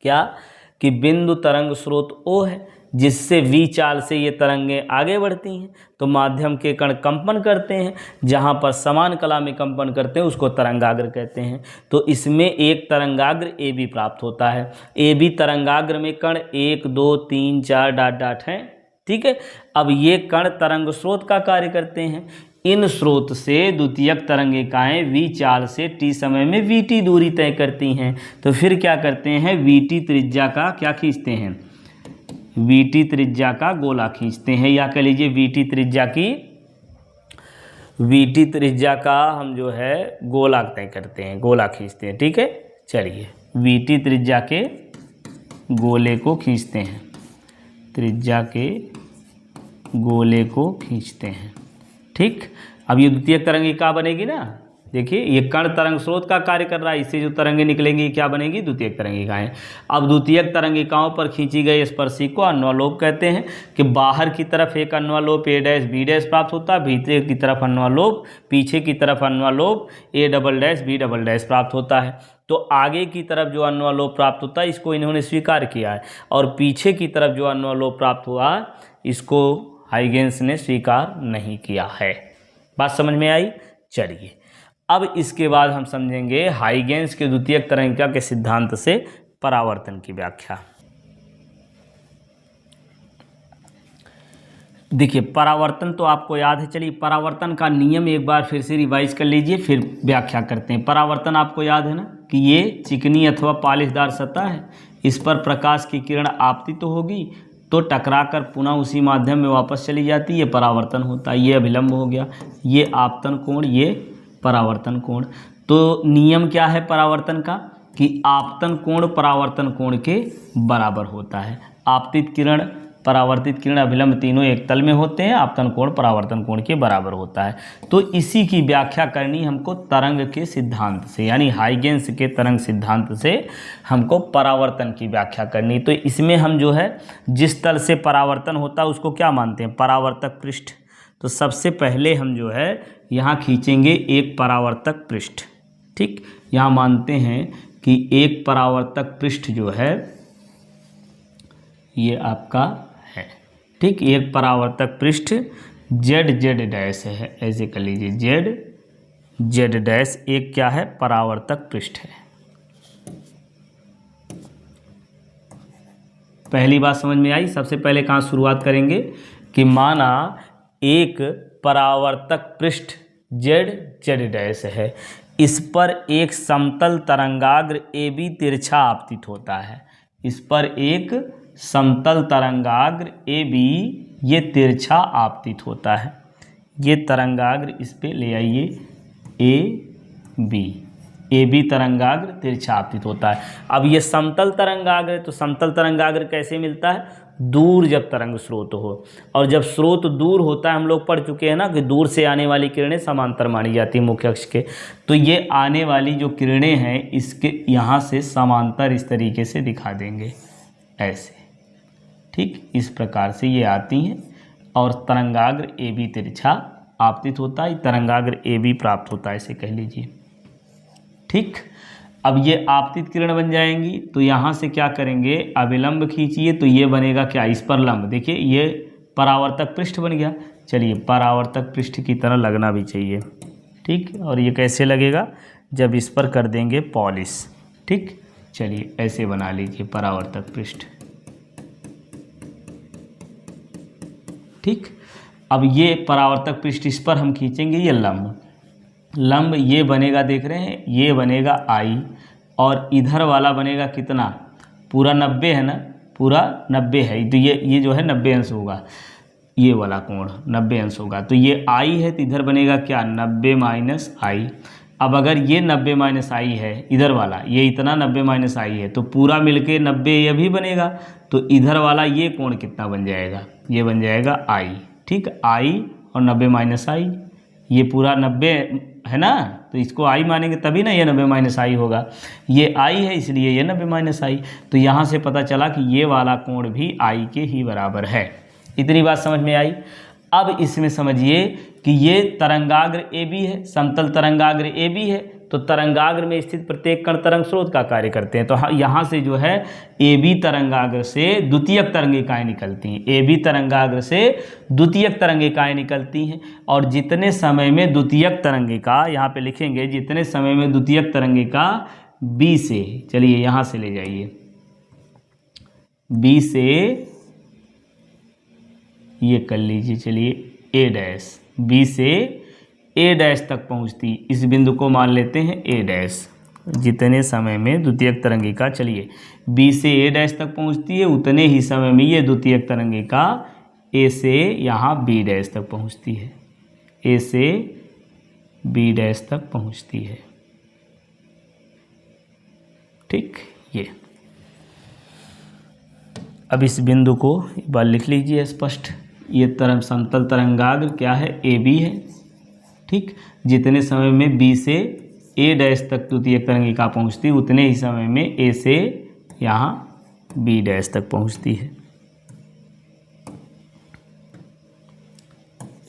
क्या कि बिंदु तरंग स्रोत O है जिससे वी चाल से ये तरंगें आगे बढ़ती हैं, तो माध्यम के कण कंपन करते हैं, जहाँ पर समान कला में कंपन करते हैं उसको तरंगाग्र कहते हैं। तो इसमें एक तरंगाग्र ए बी प्राप्त होता है। ए बी तरंगाग्र में कण 1 2 3 4 डॉट डॉट हैं। ठीक है, अब ये कण तरंग स्रोत का कार्य करते हैं। इन स्रोत से द्वितीयक तरंगिकाएं वी चाल से टी समय में वी टी दूरी तय करती हैं। तो फिर क्या करते हैं, वी टी त्रिज्या का क्या खींचते हैं, वी टी त्रिज्या का गोला खींचते हैं, या कह लीजिए वी टी त्रिज्या का हम जो है गोला तय करते हैं, गोला खींचते हैं। ठीक है, चलिए वी टी त्रिज्या के गोले को खींचते हैं, त्रिज्या के गोले को खींचते हैं। ठीक, अब ये द्वितीयक तरंगिका बनेगी ना। देखिए ये कण तरंग स्रोत का कार्य कर रहा है, इससे जो तरंगें निकलेंगी क्या बनेगी, द्वितीयक तरंगिकाएं। अब द्वितीयक तरंगिकाओं पर खींची गई स्पर्शी को अन्वालोप कहते हैं कि बाहर की तरफ एक अन्वालोप ए डैश बी डैश प्राप्त होता है, भीतर की तरफ अन्वालोप, पीछे की तरफ अन्वालोप A double dash B double dash प्राप्त होता है। तो आगे की तरफ जो अन्वालोप प्राप्त होता है इसको इन्होंने स्वीकार किया है, और पीछे की तरफ जो अन्वालोप प्राप्त हुआ इसको हाइगेंस ने स्वीकार नहीं किया है। बात समझ में आई। चलिए अब इसके बाद हम समझेंगे हाइगेंस के द्वितीयक तरंगिका के सिद्धांत से परावर्तन की व्याख्या। देखिए परावर्तन तो आपको याद है, चलिए परावर्तन का नियम एक बार फिर से रिवाइज कर लीजिए, फिर व्याख्या करते हैं। परावर्तन आपको याद है ना कि ये चिकनी अथवा पॉलिशदार सतह है, इस पर प्रकाश की किरण आपतित तो होगी तो टकराकर पुनः उसी माध्यम में वापस चली जाती है, ये परावर्तन होता है। ये अभिलंब हो गया, ये आपतन कोण, ये परावर्तन कोण। तो नियम क्या है परावर्तन का कि आपतन कोण परावर्तन कोण के बराबर होता है। आपतित किरण, परावर्तित किरण, अभिलंब तीनों एक तल में होते हैं, आपतन कोण परावर्तन कोण के बराबर होता है। तो इसी की व्याख्या करनी हमको तरंग के सिद्धांत से, यानी हाइगेंस के तरंग सिद्धांत से हमको परावर्तन की व्याख्या करनी। तो इसमें हम जो है जिस तल से परावर्तन होता है उसको क्या मानते हैं, परावर्तक पृष्ठ। तो सबसे पहले हम जो है यहाँ खींचेंगे एक परावर्तक पृष्ठ। ठीक, यहाँ मानते हैं कि एक परावर्तक पृष्ठ जो है ये आपका है। ठीक, एक परावर्तक पृष्ठ जेड जेड डैश है, ऐसे कर लीजिए, जेड जेड डैश एक क्या है, परावर्तक पृष्ठ है। पहली बात समझ में आई। सबसे पहले कहाँ शुरुआत करेंगे कि माना एक परावर्तक पृष्ठ जेड जेड डैश है, इस पर एक समतल तरंगाग्र ए बी तिरछा आपतित होता है। इस पर एक समतल तरंगाग्र ए बी ये तिरछा आपतित होता है। ये तरंगाग्र इस पे ले आइए, ए बी तरंगाग्र तिरछा आपतित होता है। अब ये समतल तरंगाग्र, तो समतल तरंगाग्र कैसे मिलता है, दूर जब तरंग स्रोत हो, और जब स्रोत दूर होता है, हम लोग पढ़ चुके हैं ना कि दूर से आने वाली किरणें समांतर मानी जाती है मुख्य अक्ष के। तो ये आने वाली जो किरणें हैं इसके यहाँ से समांतर इस तरीके से दिखा देंगे, ऐसे। ठीक, इस प्रकार से ये आती हैं और तरंगाग्र ए बी तिरछा आपतित होता है, तरंगाग्र ए बी प्राप्त होता है, ऐसे कह लीजिए। ठीक, अब ये आपतित किरण बन जाएंगी, तो यहाँ से क्या करेंगे, अभिलंब खींचिए, तो ये बनेगा क्या, इस पर लंब। देखिए ये परावर्तक पृष्ठ बन गया। चलिए परावर्तक पृष्ठ की तरह लगना भी चाहिए। ठीक, और ये कैसे लगेगा, जब इस पर कर देंगे पॉलिश। ठीक, चलिए ऐसे बना लीजिए परावर्तक पृष्ठ। ठीक, अब ये परावर्तक पृष्ठ, इस पर हम खींचेंगे ये लंब। लंब ये बनेगा, देख रहे हैं, ये बनेगा आई, और इधर वाला बनेगा कितना, पूरा 90 है ना, पूरा 90 है, तो ये जो है 90 अंश होगा, ये वाला कोण 90 अंश होगा। तो ये आई है, तो इधर बनेगा क्या, 90 माइनस आई। अब अगर ये 90 माइनस आई है, इधर वाला ये इतना 90 माइनस आई है, तो पूरा मिलके 90 ये भी बनेगा। तो इधर वाला ये कोण कितना बन जाएगा, ये बन जाएगा आई। ठीक, आई और 90 माइनस आई, ये पूरा 90 है ना, तो इसको आई मानेंगे तभी ना ये 90 माइनस आई होगा। ये आई है इसलिए ये 90 माइनस आई। तो यहाँ से पता चला कि ये वाला कोण भी आई के ही बराबर है। इतनी बात समझ में आई। अब इसमें समझिए कि ये तरंगाग्र ए बी है, समतल तरंगाग्र ए बी है, तो तरंगाग्र में स्थित प्रत्येक कण तरंग स्रोत का कार्य करते हैं। तो यहाँ से जो है ए बी तरंगाग्र से द्वितीयक तरंगिकाएँ निकलती हैं, ए बी तरंगाग्र से द्वितीयक तरंगिकाएँ निकलती हैं। और जितने समय में द्वितीयक तरंगिका, यहाँ पे लिखेंगे, जितने समय में द्वितीयक तरंगिका बी से, चलिए यहाँ से ले जाइए, बी से ये कर लीजिए, चलिए ए डैश, बी से ए डैश तक पहुंचती, इस बिंदु को मान लेते हैं ए डैश। जितने समय में द्वितीयक तरंगिका, चलिए बी से ए डैश तक पहुंचती है, उतने ही समय में ये द्वितीयक तरंगिका ए से यहाँ बी डैश तक पहुंचती है, ए से बी डैश तक पहुंचती है। ठीक, ये अब इस बिंदु को एक बार लिख लीजिए स्पष्ट। ये समतल तरंगाग्र क्या है, ए बी है। ठीक, जितने समय में बी से ए डैश तक द्वितीयक तरंगिका पहुंचती है उतने ही समय में ए से यहाँ बी डैश तक पहुंचती है।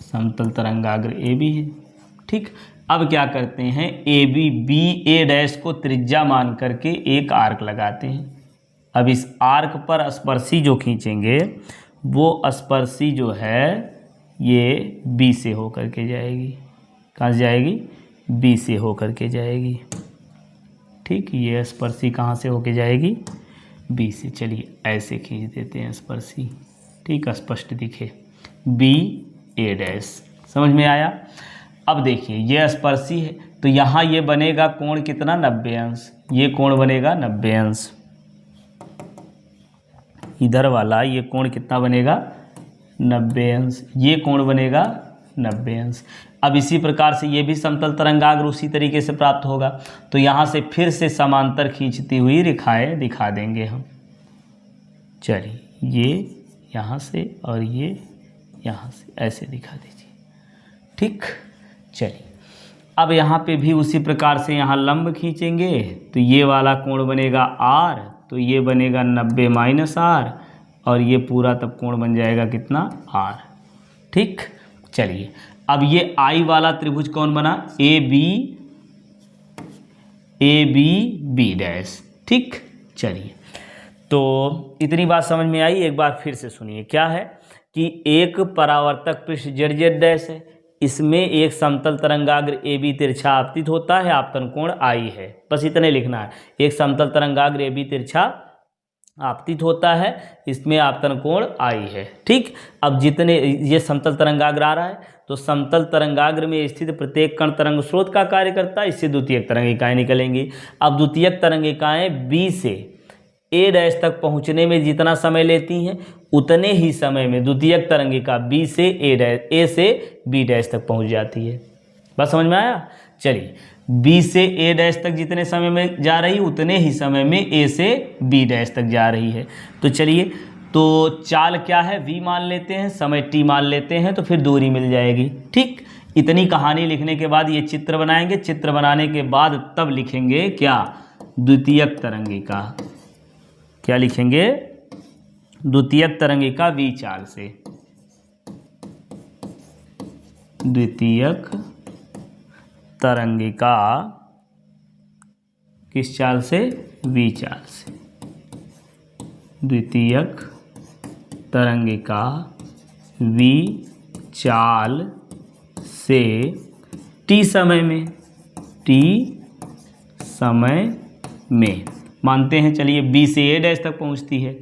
समतल तरंगाग्र ए बी है। ठीक, अब क्या करते हैं, A B B A dash को त्रिज्या मान करके एक आर्क लगाते हैं। अब इस आर्क पर स्पर्शी जो खींचेंगे वो स्पर्शी जो है ये बी से होकर के जाएगी। कहाँ से जाएगी, बी से होकर के जाएगी। ठीक, ये स्पर्शी कहाँ से होके जाएगी, बी से। चलिए ऐसे खींच देते हैं स्पर्शी। ठीक, स्पष्ट दिखे, बी ए डैश। समझ में आया। अब देखिए ये स्पर्शी है तो यहाँ ये बनेगा कोण कितना, 90 अंश। ये कोण बनेगा 90 अंश। इधर वाला ये कोण कितना बनेगा, 90 अंश। ये कोण बनेगा 90 अंश। अब इसी प्रकार से ये भी समतल तरंगाग्र उसी तरीके से प्राप्त होगा। तो यहाँ से फिर से समांतर खींचती हुई रेखाएं दिखा देंगे हम। चलिए ये यहाँ से और ये यहाँ से ऐसे दिखा दीजिए। ठीक, चलिए अब यहाँ पे भी उसी प्रकार से यहाँ लंब खींचेंगे तो ये वाला कोण बनेगा आर, तो ये बनेगा 90 माइनस आर और ये पूरा तब कोण बन जाएगा कितना, आर। ठीक, चलिए अब ये आई वाला त्रिभुज कौन बना, ए बी बी डैश। ठीक, चलिए तो इतनी बात समझ में आई। एक बार फिर से सुनिए, क्या है कि एक परावर्तक पृष्ठ जेड जेड डैश है, इसमें एक समतल तरंगाग्र ए बी तिरछा आपतित होता है, आपतन कोण आई है। बस इतने लिखना है, एक समतल तरंगाग्र ए बी तिरछा आपतित होता है, इसमें आपतन कोण आई है। ठीक, अब जितने ये समतल तरंगाग्र आ रहा है तो समतल तरंगाग्र में स्थित प्रत्येक कण तरंग स्रोत का कार्य करता है, इससे द्वितीयक तरंगिकाएं निकलेंगी। अब द्वितीयक तरंगिकाएं बी से ए डैश तक पहुंचने में जितना समय लेती हैं उतने ही समय में द्वितीयक तरंगिका बी से ए से बी डैश तक पहुंच जाती है। बस समझ में आया। चलिए बी से ए डैश तक जितने समय में जा रही है उतने ही समय में ए से बी डैश तक जा रही है। तो चलिए तो चाल क्या है, v मान लेते हैं, समय t मान लेते हैं, तो फिर दूरी मिल जाएगी। ठीक, इतनी कहानी लिखने के बाद ये चित्र बनाएंगे। चित्र बनाने के बाद तब लिखेंगे क्या, द्वितीयक तरंगिका। क्या लिखेंगे, द्वितीयक तरंगिका v चाल से। द्वितीयक तरंगिका किस चाल से, v चाल से। द्वितीयक तरंगिका v चाल से t समय में, t समय में मानते हैं। चलिए b से a डैश तक पहुंचती है,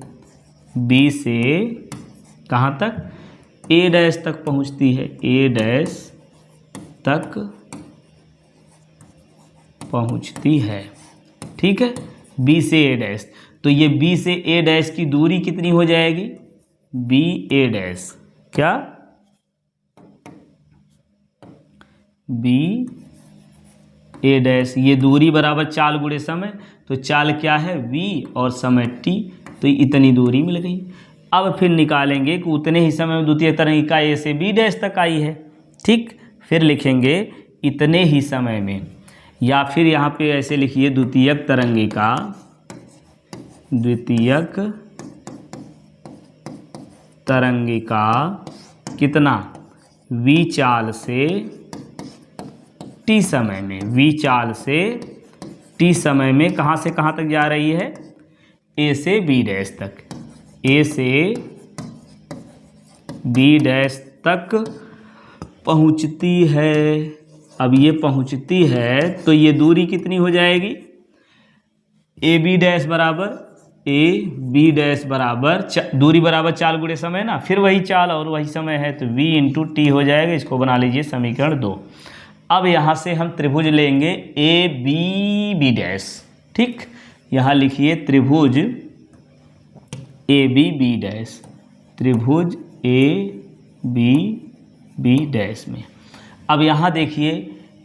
b से कहाँ तक, a डैश तक पहुंचती है, a डैश तक पहुंचती है। ठीक है, b से a डैश, तो ये b से a डैश की दूरी कितनी हो जाएगी, b a डैश, क्या b a डैश, ये दूरी बराबर चाल गुणे समय, तो चाल क्या है v और समय t, तो इतनी दूरी मिल गई। अब फिर निकालेंगे कि उतने ही समय में द्वितीय तरंगिका a से b डैश तक आई है। ठीक, फिर लिखेंगे इतने ही समय में, या फिर यहाँ पे ऐसे लिखिए द्वितीयक तरंगिका, द्वितीयक तरंगिका कितना, v चाल से t समय में, v चाल से t समय में कहाँ से कहाँ तक जा रही है, a से b डैश तक, a से b डैश तक पहुँचती है। अब ये पहुँचती है तो ये दूरी कितनी हो जाएगी, ए बी डैश बराबर ए बी डैश बराबर दूरी बराबर चाल गुणे समय ना, फिर वही चाल और वही समय है तो v इंटू टी हो जाएगा। इसको बना लीजिए समीकरण 2। अब यहाँ से हम त्रिभुज लेंगे ए बी बी डैश। ठीक, यहाँ लिखिए त्रिभुज ए बी बी डैश, त्रिभुज ए बी बी डैश में। अब यहाँ देखिए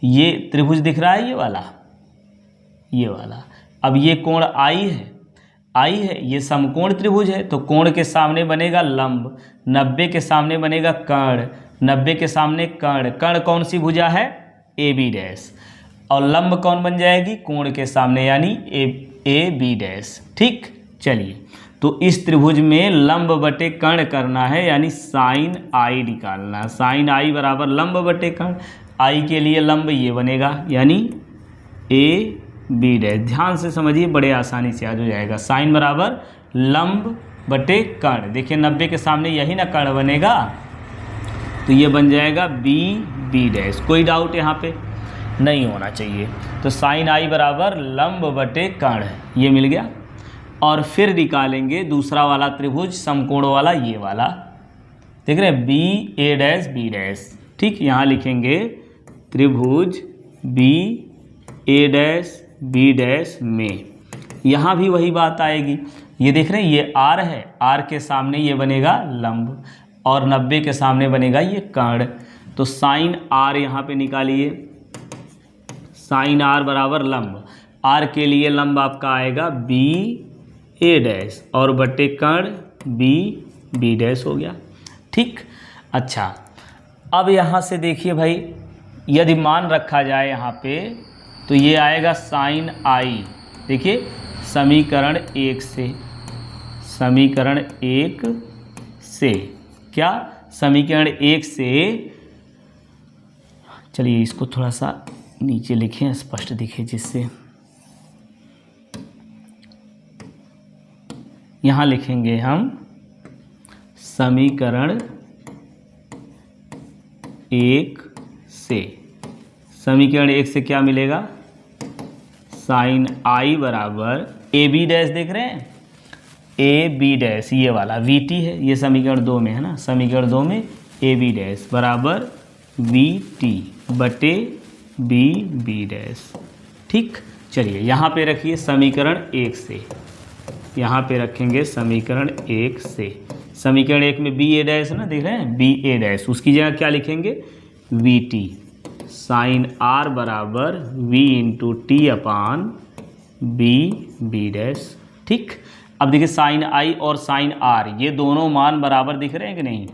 ये त्रिभुज दिख रहा है, ये वाला, ये वाला। अब ये कोण आई है। आई है, ये समकोण त्रिभुज है तो कोण के सामने बनेगा लंब, 90 के सामने बनेगा कर्ण, 90 के सामने कर्ण, कर्ण कौन सी भुजा है, ए बी डैश, और लंब कौन बन जाएगी, कोण के सामने यानी ए बी डैश। ठीक, चलिए तो इस त्रिभुज में लंब बटे कर्ण करना है यानी साइन आई निकालना, साइन आई बराबर लंब बटे कर्ण, आई के लिए लंब ये बनेगा यानी ए बी डैश। ध्यान से समझिए, बड़े आसानी से आज हो जाएगा। साइन बराबर लंब बटे कर्ण, देखिए 90 के सामने यही ना कर्ण बनेगा तो ये बन जाएगा बी बी डैश। कोई डाउट यहाँ पे नहीं होना चाहिए। तो साइन आई बराबर लंब बटे कर्ण, ये मिल गया। और फिर निकालेंगे दूसरा वाला त्रिभुज समकोण वाला, ये वाला देख रहे हैं, B A dash B dash. ठीक, यहाँ लिखेंगे त्रिभुज B A dash B dash में, यहाँ भी वही बात आएगी। ये देख रहे हैं, ये आर है, आर के सामने ये बनेगा लंब और 90 के सामने बनेगा ये कर्ण। तो साइन आर यहाँ पे निकालिए, साइन आर बराबर लंब, आर के लिए लंब आपका आएगा बी ए डैश और बटे कर्ण बी बी डैश हो गया। ठीक, अच्छा अब यहाँ से देखिए भाई, यदि मान रखा जाए यहाँ पे तो ये आएगा साइन आई। देखिए समीकरण 1 से, समीकरण 1 से क्या, समीकरण 1 से, चलिए इसको थोड़ा सा नीचे लिखें, स्पष्ट दिखे जिससे, यहाँ लिखेंगे हम समीकरण 1 से, समीकरण 1 से क्या मिलेगा, साइन आई बराबर ए बी डैश, देख रहे हैं ए बी डैश, ये वाला वी टी है, ये समीकरण 2 में है ना, समीकरण 2 में ए बी डैश बराबर वी टी बटे बी बी डैश। ठीक, चलिए यहाँ पे रखिए समीकरण 1 से, यहाँ पे रखेंगे समीकरण 1 से, समीकरण 1 में बी ए डैश है ना, देख रहे हैं बी ए डैश, उसकी जगह क्या लिखेंगे वी टी, साइन आर बराबर v into t upon B B dash. ठीक, अब देखिए साइन आई और साइन आर ये दोनों मान बराबर दिख रहे हैं कि नहीं,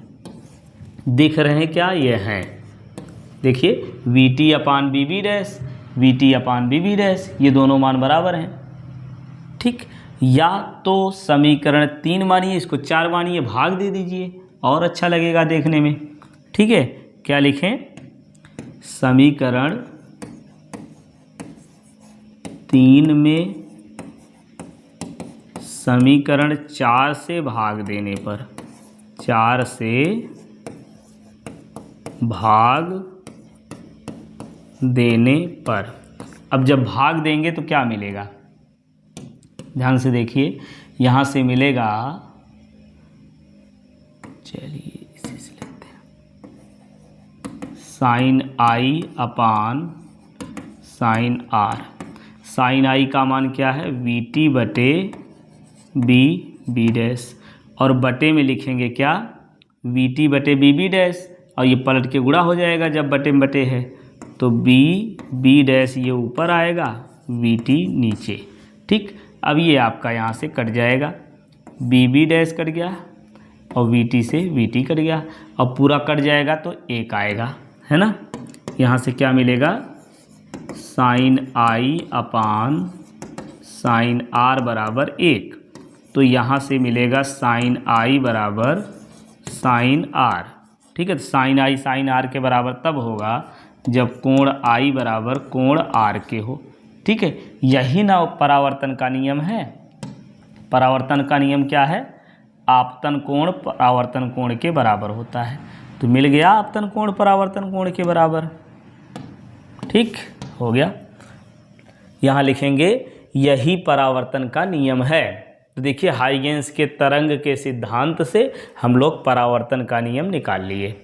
दिख रहे हैं क्या, ये हैं, देखिए V T upon B B dash, V T upon B B dash, ये दोनों मान बराबर हैं। ठीक, या तो समीकरण 3 मानिए, इसको 4 मानिए, भाग दे दीजिए और अच्छा लगेगा देखने में। ठीक है, क्या लिखें, समीकरण 3 में समीकरण 4 से भाग देने पर, 4 से भाग देने पर, अब जब भाग देंगे तो क्या मिलेगा, ध्यान से देखिए, यहाँ से मिलेगा, चलिए इसी से लेते हैं, sine I upon sine R, sine I का मान क्या है वी टी बटे बी बी डैश, और बटे में लिखेंगे क्या वी टी बटे बी बी डैश, और ये पलट के गुणा हो जाएगा जब बटे में बटे है, तो बी बी डैश ये ऊपर आएगा, वी टी नीचे। ठीक, अब ये आपका यहाँ से कट जाएगा, बी बी डैश कट गया और वी टी से वी टी कट गया, अब पूरा कट जाएगा तो 1 आएगा, है ना। यहाँ से क्या मिलेगा, साइन आई अपान साइन आर बराबर 1, तो यहाँ से मिलेगा साइन आई बराबर साइन आर। ठीक है, तो साइन आई साइन आर के बराबर तब होगा जब कोण आई बराबर कोण आर के हो। ठीक है, यही ना परावर्तन का नियम है। परावर्तन का नियम क्या है, आपतन कोण परावर्तन कोण के बराबर होता है, तो मिल गया आपतन कोण परावर्तन कोण के बराबर। ठीक हो गया, यहाँ लिखेंगे यही परावर्तन का नियम है। तो देखिए हाइगेंस के तरंग के सिद्धांत से हम लोग परावर्तन का नियम निकाल लिए,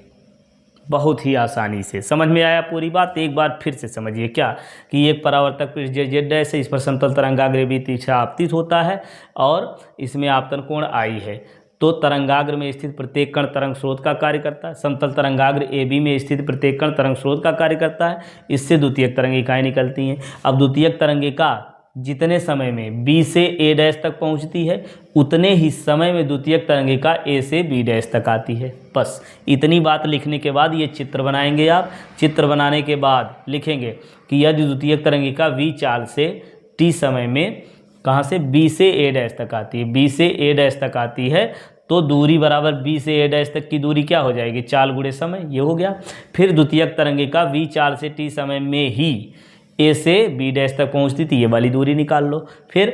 बहुत ही आसानी से। समझ में आया पूरी बात, एक बार फिर से समझिए क्या कि एक परावर्तक पृष्ठ जेड डैश है, इस पर समतल तरंगाग्र भी तिरछा आपतित होता है और इसमें आपतन कोण आई है, तो तरंगाग्र में स्थित प्रत्येक कण तरंग स्रोत का कार्य करता है, समतल तरंगाग्र ए बी में स्थित प्रत्येक कण तरंग स्रोत का कार्य करता है, इससे द्वितीयक तरंग इकाई निकलती हैं। अब द्वितीयक तरंगिका जितने समय में B से A डैश तक पहुंचती है उतने ही समय में द्वितीयक तरंगिका A से B डैश तक आती है। बस इतनी बात लिखने के बाद ये चित्र बनाएंगे आप। चित्र बनाने के बाद लिखेंगे कि यदि द्वितीयक तरंगिका V चाल से T समय में कहाँ से B से A डैश तक आती है, B से A डैश तक आती है तो दूरी बराबर B से A डैश तक की दूरी क्या हो जाएगी, चाल गुणे समय, ये हो गया। फिर द्वितीयक तरंगिका V चाल से T समय में ही A से B डैश तक पहुंचती थी, ये वाली दूरी निकाल लो। फिर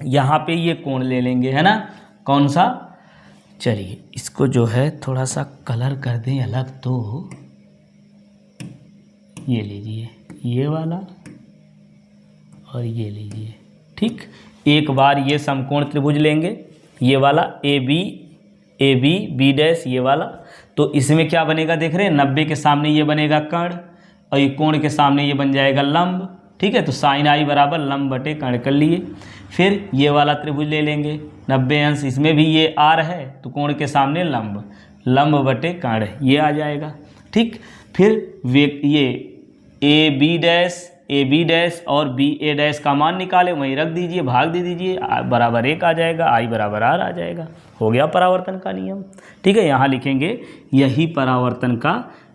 यहाँ पे ये कोण ले लेंगे, है ना, कौन सा, चलिए इसको जो है थोड़ा सा कलर कर दें अलग, तो ये लीजिए ये वाला और ये लीजिए, ठीक। एक बार ये समकोण त्रिभुज लेंगे, ये वाला ए बी बी डैश, ये वाला, तो इसमें क्या बनेगा देख रहे हैं, 90 के सामने ये बनेगा कर्ण और ये कोण के सामने ये बन जाएगा लंब, ठीक है। तो साइन आई बराबर लंब बटे कर्ण कर लिए। फिर ये वाला त्रिभुज ले लेंगे 90 अंश, इसमें भी ये आर है तो कोण के सामने लंब, लंब बटे कर्ण, ये आ जाएगा, ठीक। फिर ये ए बी डैश और बी ए डैश का मान निकाले, वहीं रख दीजिए, भाग दे दीजिए, बराबर 1 आ जाएगा, आई बराबर आर आ जाएगा, हो गया परावर्तन का नियम, ठीक है। यहाँ लिखेंगे यही परावर्तन का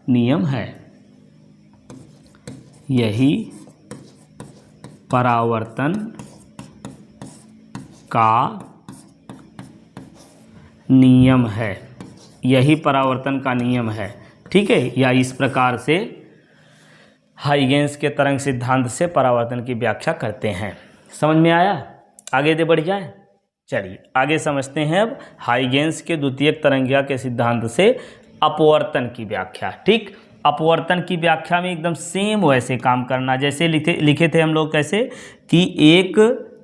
नियम है, यही परावर्तन का नियम है, यही परावर्तन का नियम है, ठीक है। या इस प्रकार से हाइगेंस के तरंग सिद्धांत से परावर्तन की व्याख्या करते हैं। समझ में आया? आगे दे बढ़ जाए, चलिए आगे समझते हैं अब हाइगेंस के द्वितीयक तरंगिका के सिद्धांत से अपवर्तन की व्याख्या, ठीक। अपवर्तन की व्याख्या में एकदम सेम वैसे काम करना जैसे लिखे थे हम लोग, कैसे कि एक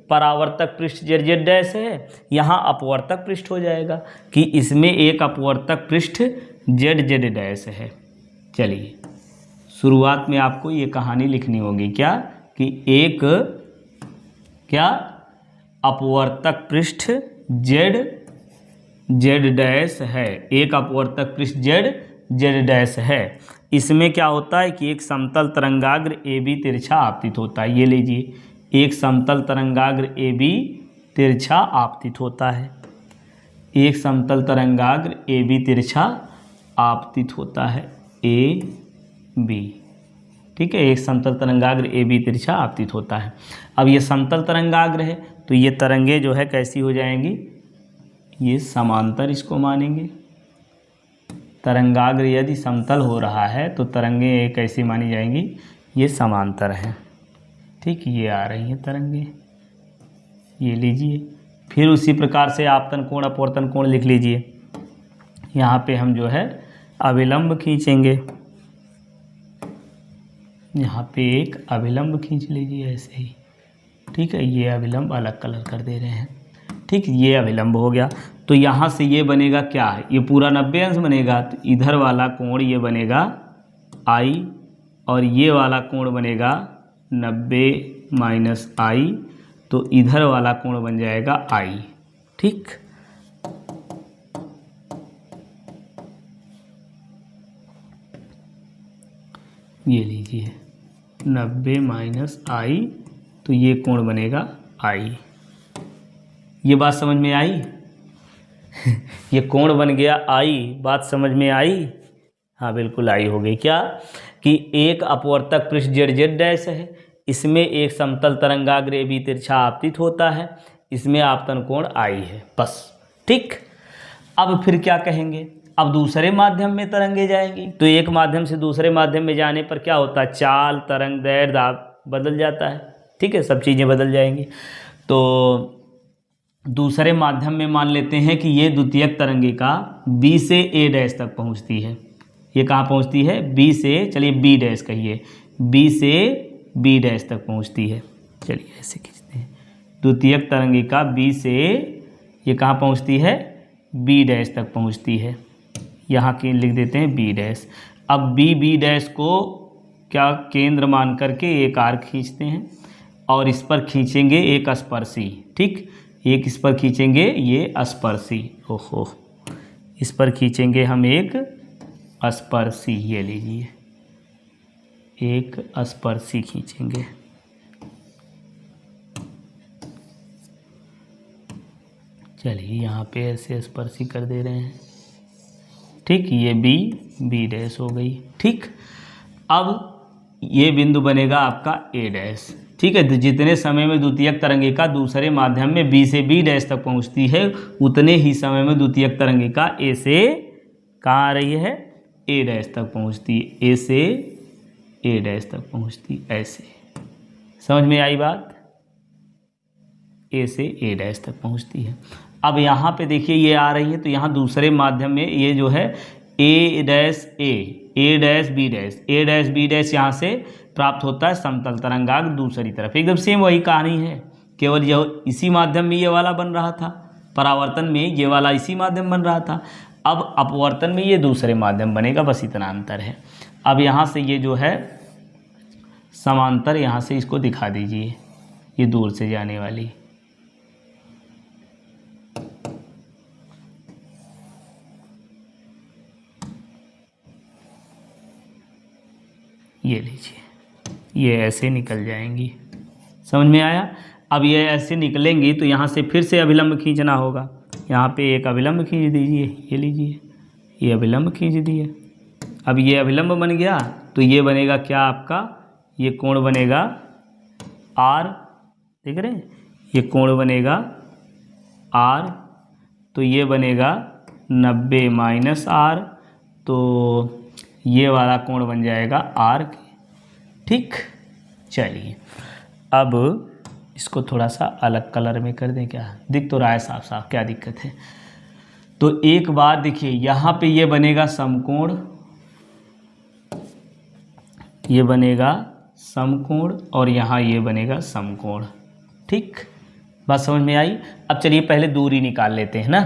परावर्तक पृष्ठ जेड जेड डैश है, यहाँ अपवर्तक पृष्ठ हो जाएगा कि इसमें एक अपवर्तक पृष्ठ जेड जेड डैश है। चलिए शुरुआत में आपको ये कहानी लिखनी होगी, क्या कि एक क्या अपवर्तक पृष्ठ जेड जेड डैश है, एक अपवर्तक पृष्ठ जेड जेड डैश है। इसमें क्या होता है कि एक समतल तरंगाग्र ए बी तिरछा आपतित होता है, ये लीजिए, एक समतल तरंगाग्र ए बी तिरछा आपतित होता है, एक समतल तरंगाग्र ए बी तिरछा आपतित होता है, ए बी, ठीक है, एक समतल तरंगाग्र ए बी तिरछा आपतित होता है। अब ये समतल तरंगाग्र है तो ये तरंगे जो है कैसी हो जाएंगी, ये समांतर इसको मानेंगे। तरंगाग्र यदि समतल हो रहा है तो तरंगे कैसी मानी जाएंगी, ये समांतर हैं, ठीक, ये आ रही हैं तरंगे, ये लीजिए। फिर उसी प्रकार से आपतन कोण अपवर्तन कोण लिख लीजिए। यहाँ पे हम जो है अभिलंब खींचेंगे, यहाँ पे एक अभिलंब खींच लीजिए ऐसे ही, ठीक है। ये अभिलंब अलग कलर कर दे रहे हैं, ठीक, ये अभिलंब हो गया। तो यहाँ से ये बनेगा क्या है, ये पूरा 90 अंश बनेगा, तो इधर वाला कोण ये बनेगा आई और ये वाला कोण बनेगा 90 माइनस आई, तो इधर वाला कोण बन जाएगा आई, ठीक। ये लीजिए 90 माइनस आई, तो ये कोण बनेगा आई। ये बात समझ में आई? ये कोण बन गया आई, बात समझ में आई? हाँ बिल्कुल आई हो गई। क्या कि एक अपवर्तक पृष्ठ जेड जेड डैश है, इसमें एक समतल तरंगाग्र ए बी तिरछा आपतित होता है, इसमें आपतन कोण आई है, बस, ठीक। अब फिर क्या कहेंगे, अब दूसरे माध्यम में तरंगे जाएंगी, तो एक माध्यम से दूसरे माध्यम में जाने पर क्या होता है, चाल, तरंग दैर्ध्य बदल जाता है, ठीक है, सब चीज़ें बदल जाएंगी। तो दूसरे माध्यम में मान लेते हैं कि ये द्वितीयक तरंगिका बी से ए डैश तक पहुंचती है। ये कहाँ पहुंचती है, बी से, चलिए बी डैश कहिए, बी से बी डैश तक पहुंचती है। चलिए ऐसे खींचते हैं, द्वितीयक तरंगिका बी से ये कहाँ पहुंचती है, बी डैश तक पहुंचती है। यहाँ की लिख देते हैं बी डैश। अब बी डैश को क्या केंद्र मान करके एक आर्क खींचते हैं और इस पर खींचेंगे एक स्पर्शी, ठीक, एक इस पर खींचेंगे ये स्पर्शी, ओहो, इस पर खींचेंगे हम एक स्पर्शी, ये लीजिए एक स्पर्शी खींचेंगे। चलिए यहाँ पे ऐसे स्पर्शी कर दे रहे हैं। ठीक, ये बी, बी डैश हो गई। ठीक, अब ये बिंदु बनेगा आपका ए डैश। ठीक है, तो जितने समय में द्वितीयक तरंगिका दूसरे माध्यम में बी से बी डैश तक पहुंचती है, उतने ही समय में द्वितीयक तरंगिका ए से कहाँ आ रही है, ए डैश तक पहुंचती है। ए से ए डैश तक पहुंचती, ऐसे समझ में आई बात। ए से ए डैश तक पहुंचती है। अब यहाँ पे देखिए ये आ रही है, तो यहाँ दूसरे माध्यम में ये जो है ए डैश ए डैश बी डैश, ए डैश बी डैश यहाँ से प्राप्त होता है समतल तरंगाग्र दूसरी तरफ। एकदम सेम वही कहानी है, केवल यह इसी माध्यम में ये वाला बन रहा था, परावर्तन में ये वाला इसी माध्यम बन रहा था। अब अपवर्तन में ये दूसरे माध्यम बनेगा, बस इतना अंतर है। अब यहाँ से ये जो है समांतर, यहाँ से इसको दिखा दीजिए, ये दूर से जाने वाली, ये लीजिए, ये ऐसे निकल जाएंगी। समझ में आया। अब ये ऐसे निकलेंगी तो यहाँ से फिर से अभिलंब खींचना होगा। यहाँ पे एक अभिलंब खींच दीजिए, ये लीजिए, ये अभिलंब खींच दिए। अब ये अभिलंब बन गया तो ये बनेगा क्या आपका, ये कोण बनेगा आर, देख रहे हैं, ये कोण बनेगा आर, तो ये बनेगा 90 माइनस आर, तो ये वाला कोण बन जाएगा आर। ठीक, चलिए अब इसको थोड़ा सा अलग कलर में कर दें, क्या दिख तो रहा है साफ साफ, क्या दिक्कत है। तो एक बात देखिए, यहाँ पे ये बनेगा समकोण, ये बनेगा समकोण, और यहाँ ये बनेगा समकोण। ठीक, बात समझ में आई। अब चलिए पहले दूरी निकाल लेते हैं ना।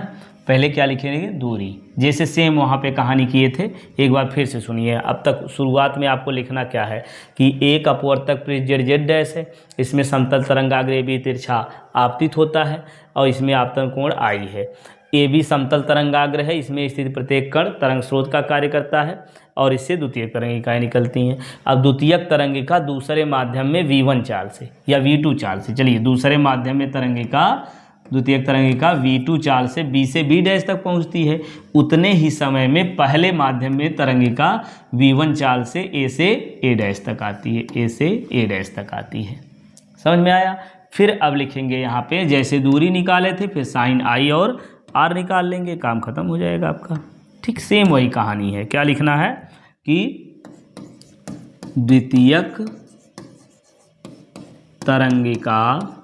पहले क्या लिखेंगे, दूरी, जैसे सेम वहाँ पे कहानी किए थे। एक बार फिर से सुनिए। अब तक शुरुआत में आपको लिखना क्या है कि एक अपवर्तक पृष्ठ जेड जेड डैश है, इसमें समतल तरंगाग्र ए बी तिरछा आपतित होता है और इसमें आपतन कोण आई है। ए बी समतल तरंगाग्र है, इसमें स्थित प्रत्येक कण तरंग स्रोत का कार्य करता है और इससे द्वितीयक तरंगिकाएँ निकलती हैं। अब द्वितीयक तरंगिका दूसरे माध्यम में V1 चाल से या V2 चाल से, चलिए दूसरे माध्यम में तरंगिका, द्वितीयक तरंगिका V2 चाल से B से B डैश तक पहुंचती है, उतने ही समय में पहले माध्यम में तरंगिका V1 चाल से A से A डैश तक आती है, A से A डैश तक आती है। समझ में आया। फिर अब लिखेंगे यहाँ पे, जैसे दूरी निकाले थे फिर साइन I और R निकाल लेंगे, काम खत्म हो जाएगा आपका। ठीक, सेम वही कहानी है। क्या लिखना है कि द्वितीयक तरंगिका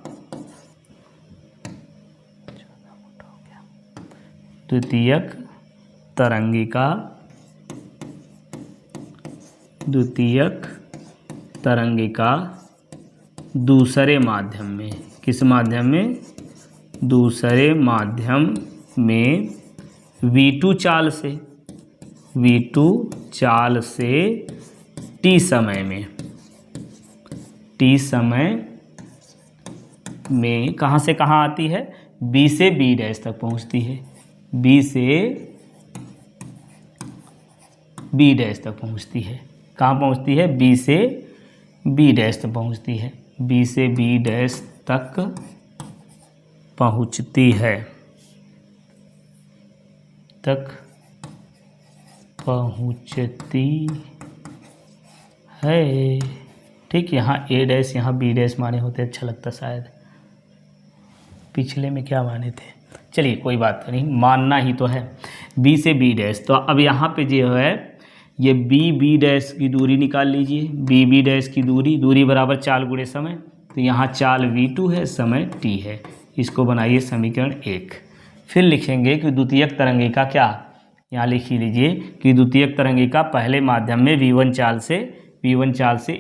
द्वितीयक तरंगिका दूसरे माध्यम में, किस माध्यम में, दूसरे माध्यम में V2 चाल से T समय में कहाँ से कहाँ आती है, B से B डैश तक पहुँचती है, B से B डैश तक पहुँचती है। कहाँ पहुँचती है, B से B डैश तक पहुँचती है, B से B डैश तक पहुँचती है, ठीक, यहाँ A डैश यहाँ B डैश माने होते, अच्छा लगता शायद, पिछले में क्या माने थे, चलिए कोई बात नहीं, मानना ही तो है। B से B डैश, तो अब यहाँ पे जो है ये B डैश की दूरी निकाल लीजिए। B डैश की दूरी बराबर चाल गुणे समय, तो यहाँ चाल V2 है, समय T है, इसको बनाइए समीकरण 1। फिर लिखेंगे कि द्वितीयक तरंगिका क्या, यहाँ लिख ही लीजिए कि द्वितीयक तरंगिका पहले माध्यम में V1 चाल से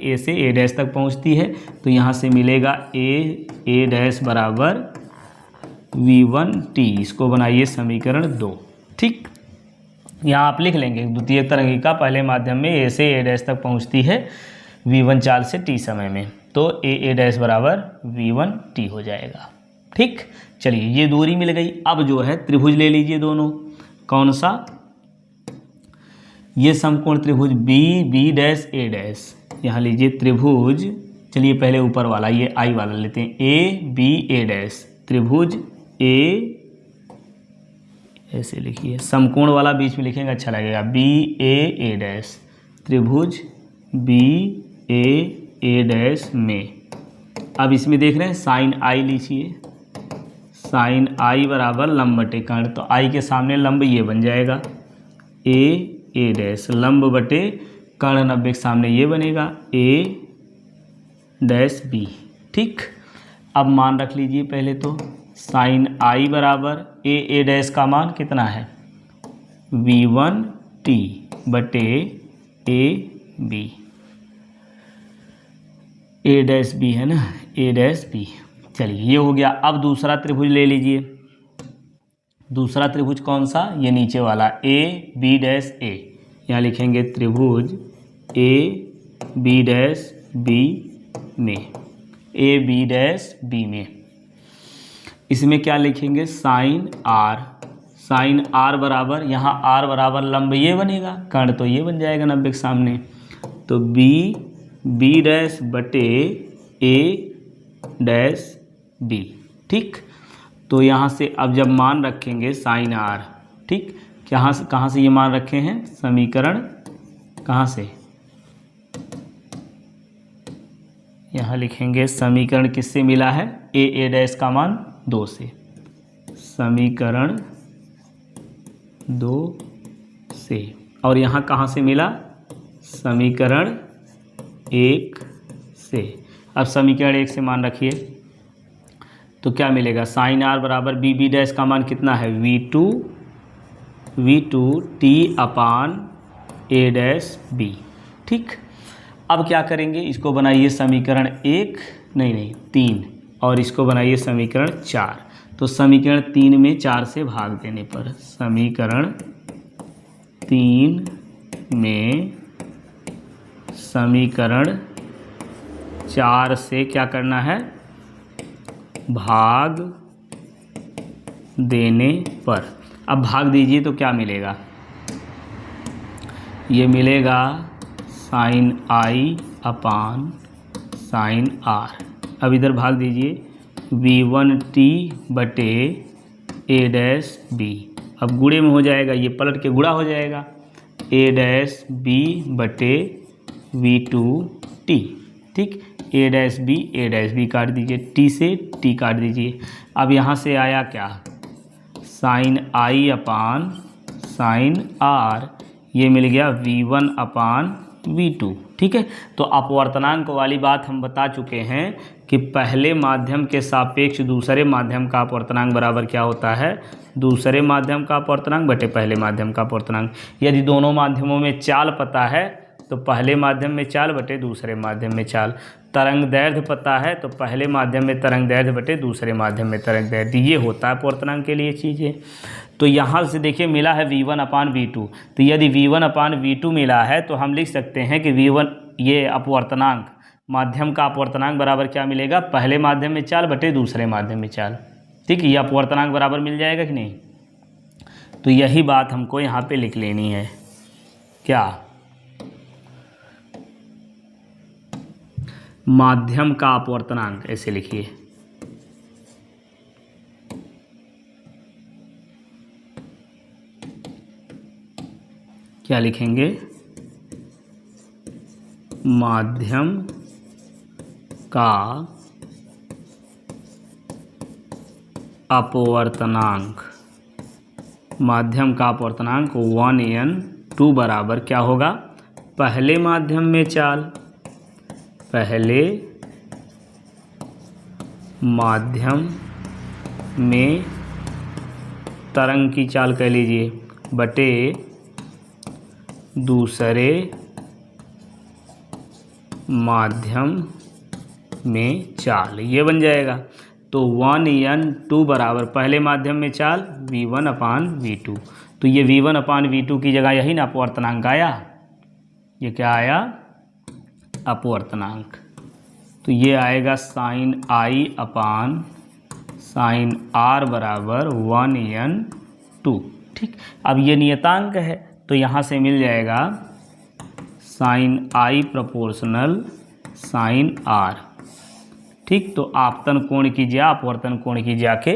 A से A डैश तक पहुँचती है, तो यहाँ से मिलेगा A डैश बराबर V1T, इसको बनाइए समीकरण 2। ठीक, यहाँ आप लिख लेंगे द्वितीयक तरंगिका पहले माध्यम में A से A डैश तक पहुँचती है V1 चाल से T समय में, तो A डैश बराबर V1T हो जाएगा। ठीक, चलिए ये दूरी मिल गई। अब जो है त्रिभुज ले लीजिए दोनों, कौन सा, ये समकोण त्रिभुज B डैश A डैश, यहाँ लीजिए त्रिभुज, चलिए पहले ऊपर वाला ये I वाला लेते हैं, A B A डैश, त्रिभुज A ऐसे लिखिए, समकोण वाला बीच में लिखेंगे अच्छा लगेगा, बी ए डैश, त्रिभुज बी ए डैश में। अब इसमें देख रहे हैं साइन आई लीजिए, साइन आई बराबर लंब बटे कर्ण, तो आई के सामने लंब ये बन जाएगा ए डैश, लंब बटे कर्ण 90 के सामने ये बनेगा ए डैश बी। ठीक, अब मान रख लीजिए पहले तो, साइन आई बराबर ए डैश का मान कितना है V1t बटे A B, A dash B है ना, ए डैश बी। चलिए ये हो गया। अब दूसरा त्रिभुज ले लीजिए, दूसरा त्रिभुज कौन सा, ये नीचे वाला ए बी डैश ए, यहाँ लिखेंगे त्रिभुज ए बी डैश बी में, ए बी डैश बी में। इसमें क्या लिखेंगे साइन आर, साइन आर बराबर, यहाँ आर बराबर लंब ये बनेगा, कर्ण तो ये बन जाएगा 90 के सामने, तो बी डैश बटे ए डैश बी। ठीक, तो यहाँ से अब जब मान रखेंगे साइन आर, ठीक, कहाँ से ये मान रखे हैं, समीकरण कहाँ से, यहाँ लिखेंगे समीकरण किससे मिला है, ए डैश का मान 2 से, समीकरण 2 से, और यहाँ कहाँ से मिला, समीकरण 1 से। अब समीकरण 1 से मान रखिए तो क्या मिलेगा, साइन आर बराबर बी डैश का मान कितना है V2 t अपान ए डैश बी। ठीक, अब क्या करेंगे, इसको बनाइए समीकरण 1 नहीं 3, और इसको बनाइए समीकरण 4। तो समीकरण 3 में 4 से भाग देने पर, समीकरण 3 में समीकरण 4 से क्या करना है, भाग देने पर। अब भाग दीजिए तो क्या मिलेगा, ये मिलेगा साइन आई अपान साइन आर। अब इधर भाग दीजिए, V1t बटे ए डैश बी, अब गुणे में हो जाएगा, ये पलट के गुणा हो जाएगा, ए डैश बी बटे V2t। ठीक, ए डैश बी काट दीजिए, टी से टी काट दीजिए। अब यहाँ से आया क्या, साइन आई अपान साइन आर, ये मिल गया V1 अपान V2। ठीक है, तो अपवर्तनांक वाली बात हम बता चुके हैं कि पहले माध्यम के सापेक्ष दूसरे माध्यम का अपवर्तनांक बराबर क्या होता है, दूसरे माध्यम का अपवर्तनांक बटे पहले माध्यम का अपवर्तनांक। यदि दोनों माध्यमों में चाल पता है तो पहले माध्यम में चाल बटे दूसरे माध्यम में चाल, तरंग दैर्ध्य पता है तो पहले माध्यम में तरंग दैर्ध्य बटे दूसरे माध्यम में तरंग दैर्ध्य, ये होता है अपवर्तनांक के लिए चीज़ें। तो यहाँ से देखिए मिला है V1 अपान V2, तो यदि V1 अपान V2 मिला है तो हम लिख सकते हैं कि V1 ये अपवर्तनांक, माध्यम का अपवर्तनांक बराबर क्या मिलेगा, पहले माध्यम में चाल बटे दूसरे माध्यम में चाल। ठीक, ये अपवर्तनांक बराबर मिल जाएगा कि नहीं, तो यही बात हमको यहाँ पे लिख लेनी है। क्या, माध्यम का अपवर्तनांक, ऐसे लिखिए, क्या लिखेंगे, माध्यम का अपवर्तनांक, माध्यम का अपवर्तनांक 1n2 बराबर क्या होगा, पहले माध्यम में चाल, पहले माध्यम में तरंग की चाल कह लीजिए बटे दूसरे माध्यम में चाल, ये बन जाएगा। तो 1n2 बराबर पहले माध्यम में चाल V1 अपान V2, तो ये V1 अपान V2 की जगह यही ना अपवर्तनांक आया, ये क्या आया, अपवर्तनांक। तो ये आएगा साइन आई अपान साइन आर बराबर 1n2। ठीक, अब ये नियतांक है तो यहाँ से मिल जाएगा sine i proportional sine r. ठीक, तो आपतन कोण की ज्या अपवर्तन कोण की ज्या के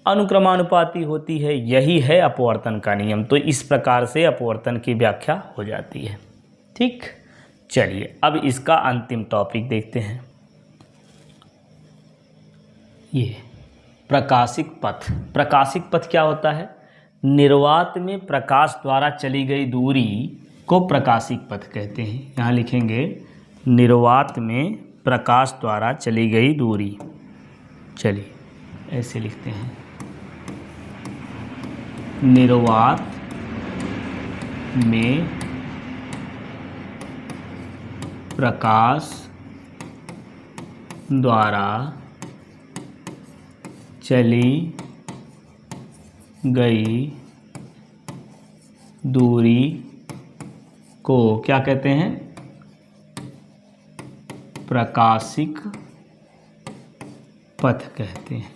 अनुक्रमानुपाती होती है। यही है अपवर्तन का नियम। तो इस प्रकार से अपवर्तन की व्याख्या हो जाती है। ठीक, चलिए अब इसका अंतिम टॉपिक देखते हैं। ये प्रकाशिक पथ। प्रकाशिक पथ क्या होता है? निर्वात में प्रकाश द्वारा चली गई दूरी को प्रकाशिक पथ कहते हैं। यहाँ लिखेंगे निर्वात में प्रकाश द्वारा चली गई दूरी। चलिए ऐसे लिखते हैं, निर्वात में प्रकाश द्वारा चली गई दूरी को क्या कहते हैं? प्रकाशिक पथ कहते हैं।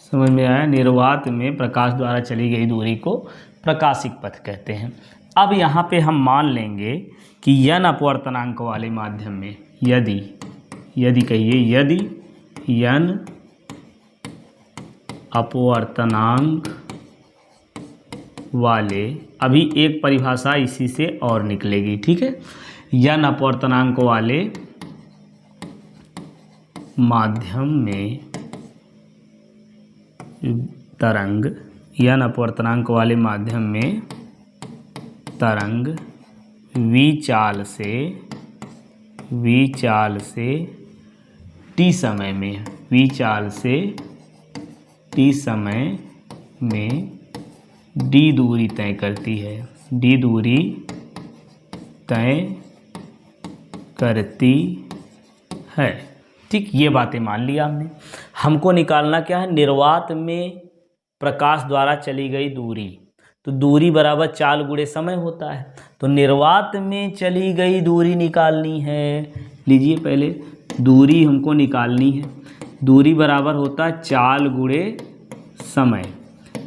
समझ में आया? निर्वात में प्रकाश द्वारा चली गई दूरी को प्रकाशिक पथ कहते हैं। अब यहाँ पे हम मान लेंगे कि n अपवर्तनांक वाले माध्यम में यदि कहिए यदि n अपवर्तनांक वाले, अभी एक परिभाषा इसी से और निकलेगी, ठीक है। n अपवर्तनांक वाले माध्यम में तरंग, n अपवर्तनांक वाले माध्यम में तरंग v चाल से t समय में, v चाल से t समय में d दूरी तय करती है, d दूरी तय करती है। ठीक, ये बातें मान लिया हमने। हमको निकालना क्या है? निर्वात में प्रकाश द्वारा चली गई दूरी। तो दूरी बराबर चाल गुणे समय होता है। तो निर्वात में चली गई दूरी निकालनी है। लीजिए पहले दूरी हमको निकालनी है। दूरी बराबर होता है चाल गुणे समय।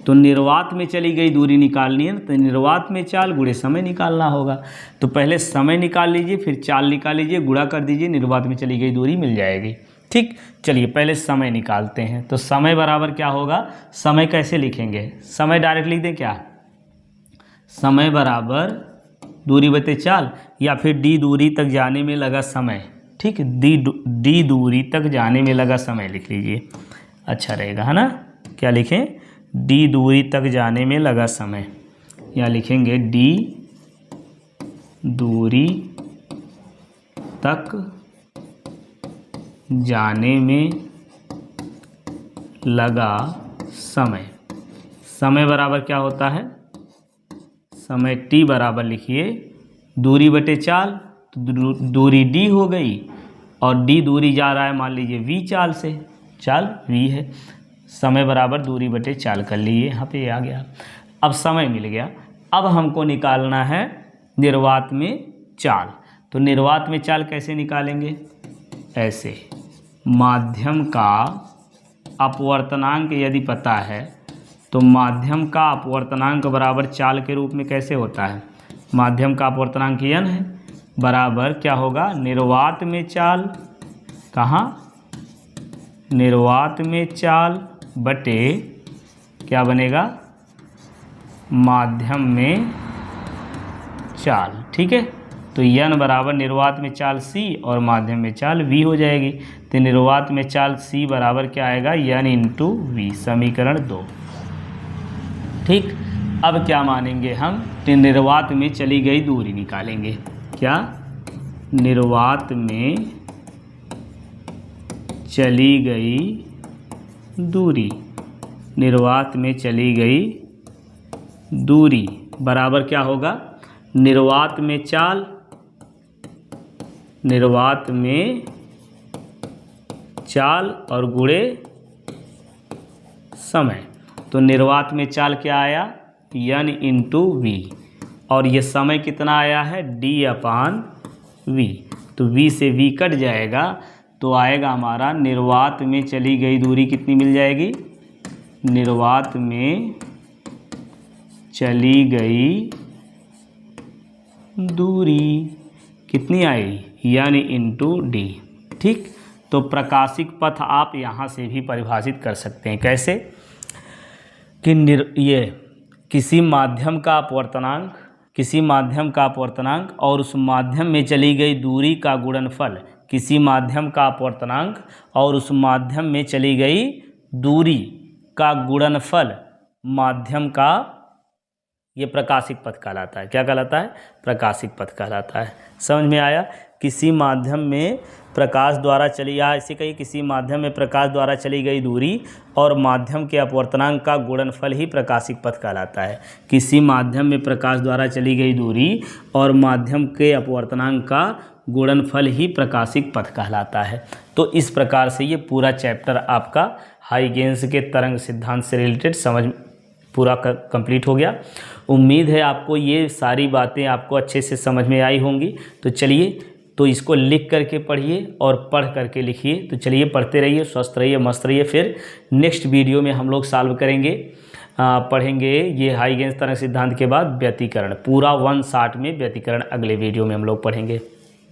तो निर्वात में चली गई दूरी निकालनी है, तो निर्वात में चाल गुणे समय निकालना होगा। तो पहले समय निकाल लीजिए, फिर चाल निकाल लीजिए, गुणा कर दीजिए, निर्वात में चली गई दूरी मिल जाएगी। ठीक, चलिए पहले समय निकालते हैं। तो समय बराबर क्या होगा? समय कैसे लिखेंगे? समय डायरेक्ट लिख दें क्या? समय बराबर दूरी बटे चाल, या फिर d दूरी तक जाने में लगा समय। ठीक, d दूरी तक जाने में लगा समय लिख लीजिए, अच्छा रहेगा, है ना। क्या लिखें? d दूरी तक जाने में लगा समय। यहाँ लिखेंगे d दूरी तक जाने में लगा समय। समय बराबर क्या होता है? समय t बराबर लिखिए दूरी बटे चाल, तो दूरी d हो गई, और d दूरी जा रहा है मान लीजिए v चाल से, चाल v है। समय बराबर दूरी बटे चाल कर लिए, यहाँ पे आ गया। अब समय मिल गया। अब हमको निकालना है निर्वात में चाल। तो निर्वात में चाल कैसे निकालेंगे? ऐसे, माध्यम का अपवर्तनांक यदि पता है तो माध्यम का अपवर्तनांक बराबर चाल के रूप में कैसे होता है? माध्यम का अपवर्तनांक n है, बराबर क्या होगा? निर्वात में चाल, कहाँ? निर्वात में चाल बटे क्या बनेगा? माध्यम में चाल। ठीक है, तो n बराबर निर्वात में चाल c और माध्यम में चाल v हो जाएगी। तो निर्वात में चाल c बराबर क्या आएगा? n इंटू v, समीकरण 2। ठीक, अब क्या मानेंगे हम? तो निर्वात में चली गई दूरी निकालेंगे। क्या? निर्वात में चली गई दूरी, निर्वात में चली गई दूरी बराबर क्या होगा? निर्वात में चाल, निर्वात में चाल और गुणे समय। तो निर्वात में चाल क्या आया? n इंटू v, और ये समय कितना आया है? d/v। तो v से v कट जाएगा, तो आएगा हमारा निर्वात में चली गई दूरी कितनी मिल जाएगी? निर्वात में चली गई दूरी कितनी आई? n into d। ठीक, तो प्रकाशिक पथ आप यहाँ से भी परिभाषित कर सकते हैं। कैसे कि ये किसी माध्यम का अपवर्तनांक और उस माध्यम में चली गई दूरी का गुणनफल, किसी माध्यम का अपवर्तनांक और उस माध्यम में चली गई दूरी का गुणनफल माध्यम का, ये प्रकाशिक पथ कहलाता है। क्या कहलाता है? प्रकाशिक पथ कहलाता है। समझ में आया? किसी माध्यम में प्रकाश द्वारा चली, या ऐसे कहिए किसी माध्यम में प्रकाश द्वारा चली गई दूरी और माध्यम के अपवर्तनांक का गुणनफल ही प्रकाशिक पथ कहलाता है। किसी माध्यम में प्रकाश द्वारा चली गई दूरी और माध्यम के अपवर्तनांक का गुणनफल ही प्रकाशिक पथ कहलाता है। तो इस प्रकार से ये पूरा चैप्टर आपका हाइगेंस के तरंग सिद्धांत से रिलेटेड पूरा कंप्लीट हो गया। उम्मीद है आपको ये सारी बातें आपको अच्छे से समझ में आई होंगी। तो चलिए, तो इसको लिख करके पढ़िए और पढ़ करके लिखिए। तो चलिए पढ़ते रहिए, स्वस्थ रहिए, मस्त रहिए। फिर नेक्स्ट वीडियो में हम लोग सॉल्व करेंगे, पढ़ेंगे ये हाइगेंस तरंग सिद्धांत के बाद व्यतिकरण, पूरा 1 शॉट में व्यतिकरण अगले वीडियो में हम लोग पढ़ेंगे।